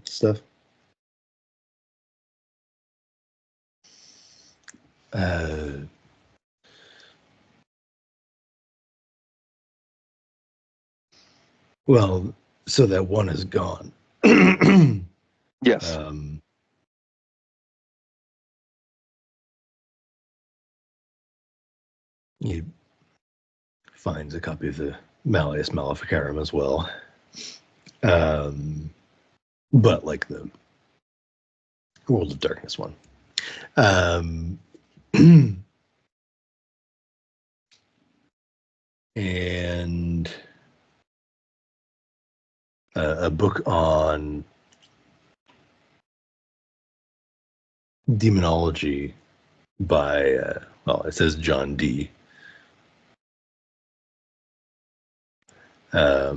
stuff. Well, so that one is gone. Yes. He finds a copy of the Malleus Maleficarum as well. But like the World of Darkness one. And a book on demonology by, well, it says John D. I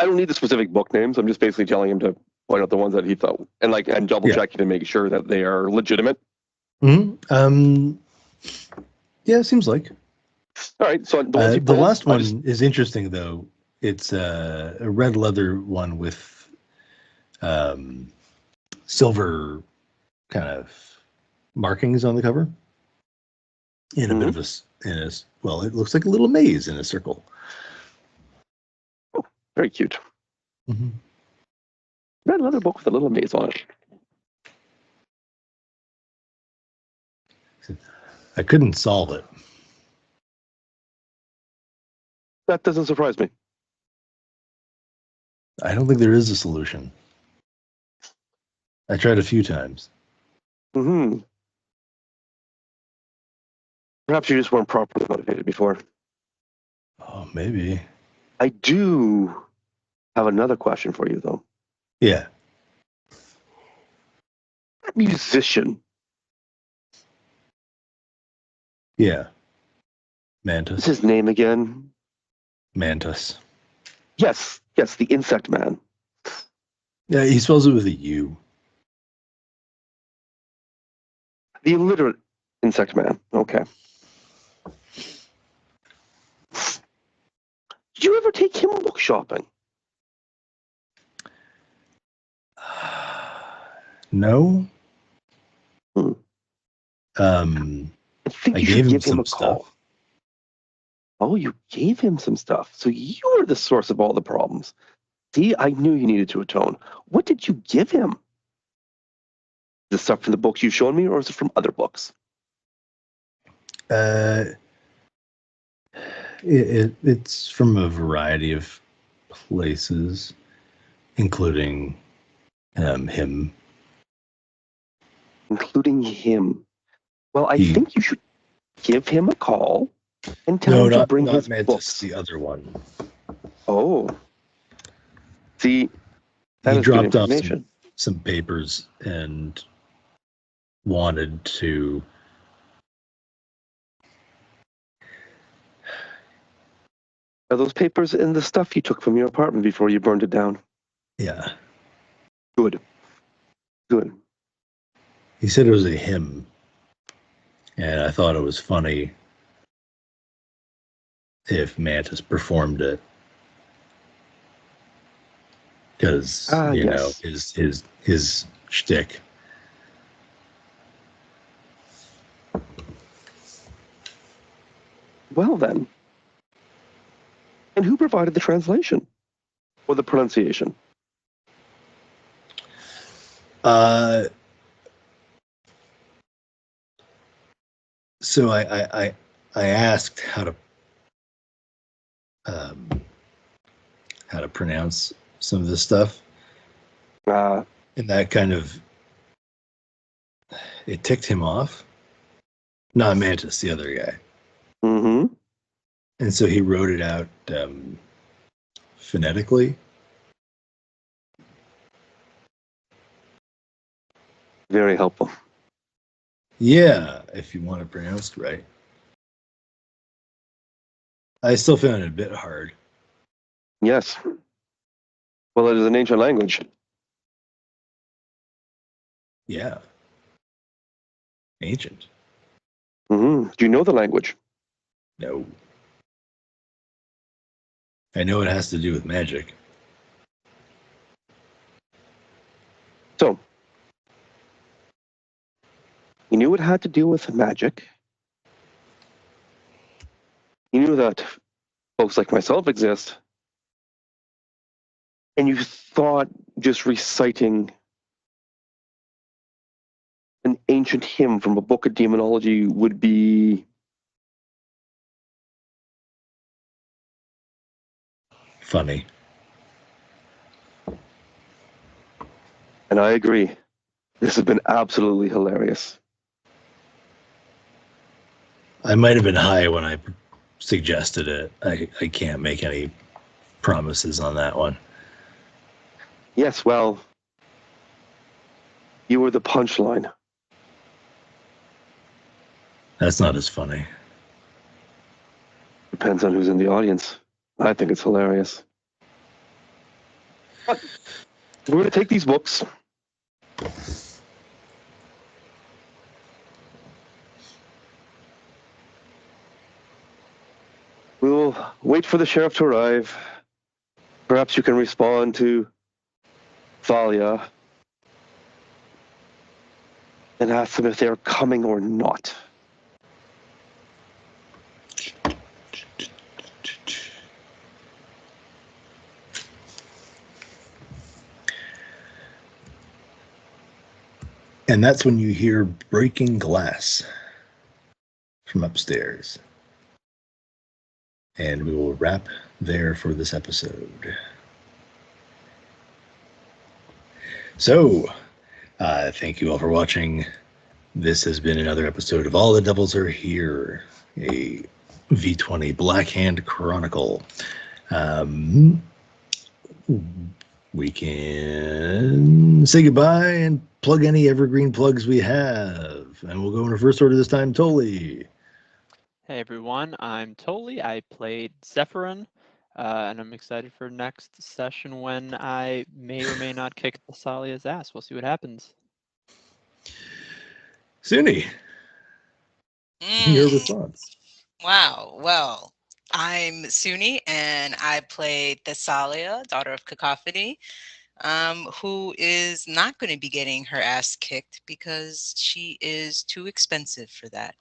don't need the specific book names. I'm just basically telling him to point out the ones that he thought and double checking to make sure that they are legitimate. Mm-hmm. Yeah, it seems like. All right. So the last one is interesting though. It's a red leather one with silver kind of markings on the cover. In a bit of well, it looks like a little maze in a circle. Oh, very cute. Mm-hmm. Red leather book with a little maze on it. I couldn't solve it. That doesn't surprise me. I don't think there is a solution. I tried a few times. Mm-hmm. Perhaps you just weren't properly motivated before. Oh, maybe. I do have another question for you, though. Yeah. Musician. Yeah. Mantis. What's his name again? Mantis. Yes, the insect man. Yeah, he spells it with a U. The illiterate insect man. Okay. Did you ever take him book shopping? No. I think I you gave should him give him a call. stuff. Oh, you gave him some stuff. So you were the source of all the problems. See, I knew you needed to atone. What did you give him? Is it stuff from the books you've shown me, or is it from other books? It's from a variety of places, including him. Including him. Well, I think you should give him a call and tell him to bring his Mantis, books. the other one. Oh. See, that He is good dropped off information. some papers and wanted to Are those papers in the stuff you took from your apartment before you burned it down? Yeah. Good. He said it was a hymn. And I thought it was funny if Mantis performed it. Because you know, his shtick. Well then. And who provided the translation? Or the pronunciation? So I asked how to pronounce some of this stuff. And that kind of it ticked him off. Not Mantis, the other guy. Mm-hmm. And so he wrote it out phonetically. Very helpful. Yeah, if you want it pronounced right. I still found it a bit hard. Yes. Well, it is an ancient language. Yeah. Ancient. Mm-hmm. Do you know the language? No. I know it has to do with magic. So, you knew it had to do with magic. You knew that folks like myself exist. And you thought just reciting an ancient hymn from a book of demonology would be funny. And I agree. This has been absolutely hilarious. I might have been high when I suggested it. I can't make any promises on that one. Yes, well, you were the punchline. That's not as funny. Depends on who's in the audience. I think it's hilarious. But we're going to take these books. We will wait for the sheriff to arrive. Perhaps you can respond to Thalia and ask them if they're coming or not. And that's when you hear breaking glass from upstairs. And we will wrap there for this episode. So, thank you all for watching. This has been another episode of All the Devils Are Here, a V20 Black Hand Chronicle. We can say goodbye and plug any evergreen plugs we have. And we'll go in reverse order this time. Toli. Hey everyone, I'm Toli. I played Zephyrin, and I'm excited for next session when I may or may not kick Thalia's ass. We'll see what happens. Suni, your response. Wow. Well, I'm Suni, and I played Thalia, daughter of Cacophony, who is not going to be getting her ass kicked because she is too expensive for that.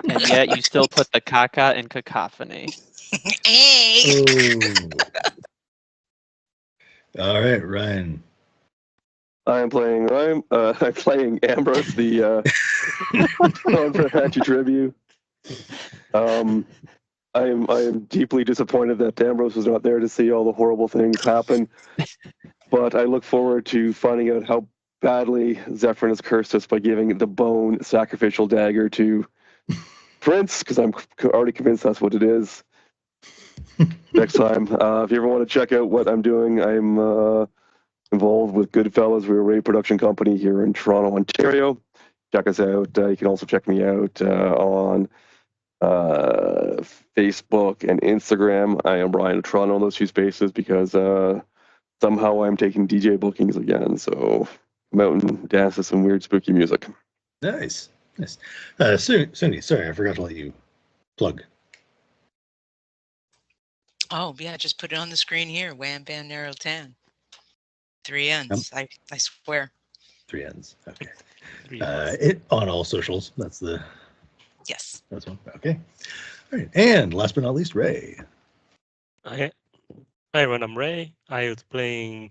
And yet you still put the caca in Cacophony. Hey! Oh. All right, Ryan. I'm playing Ryan. I'm playing Ambrose, the Tribute. I am deeply disappointed that Ambrose was not there to see all the horrible things happen. But I look forward to finding out how badly Zephyrin has cursed us by giving the bone sacrificial dagger to Prince, because I'm already convinced that's what it is. Next time. If you ever want to check out what I'm doing, I'm involved with Goodfellas. We're a radio production company here in Toronto, Ontario. Check us out. You can also check me out on Facebook and Instagram. I am Brian of Toronto on those two spaces because somehow I'm taking DJ bookings again. So mountain dance to some weird spooky music. Nice. Suni, sorry, I forgot to let you plug. Oh, yeah, just put it on the screen here. Wham, bam, narrow, tan. 3 N's. I swear. 3 N's. Okay. 3 N's. It on all socials. That's the. Yes. That's one. Okay. All right. And last but not least, Ray. Hi everyone, I'm Ray. I was playing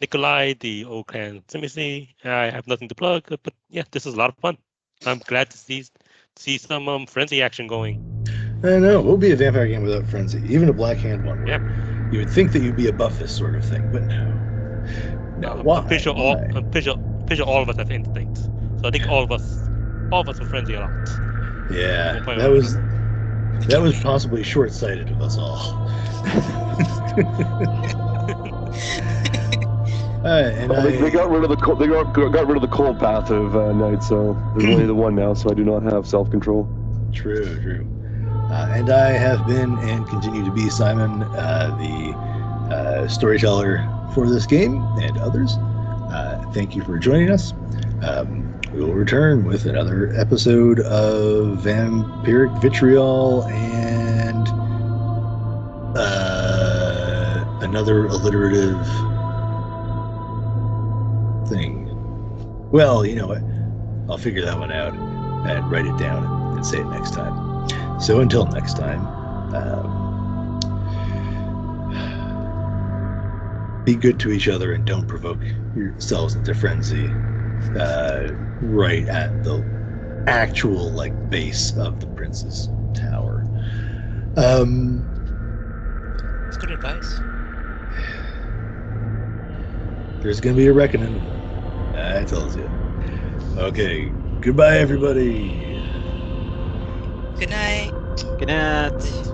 Nikolai, the old clan Timothy. I have nothing to plug, but yeah, this is a lot of fun. I'm glad to see some frenzy action going. I know. We'll be a vampire game without frenzy, even a black hand one. Yep. You would think that you'd be above this sort of thing, but no. No. Why? I'm pretty sure all of us have instincts. So I think all of us will frenzy a lot. Yeah. That was possibly short-sighted of us all. They got rid of the cold path of night, so there's only the one now. So I do not have self-control. True. And I have been and continue to be Simon, the storyteller for this game and others. Thank you for joining us. We will return with another episode of Vampiric Vitriol and another alliterative thing. Well, you know what? I'll figure that one out and write it down and say it next time. So until next time, be good to each other and don't provoke yourselves into frenzy right at the actual base of the Prince's Tower. It's good advice. There's gonna be a reckoning. I told you. Okay, goodbye everybody. Good night. Good night.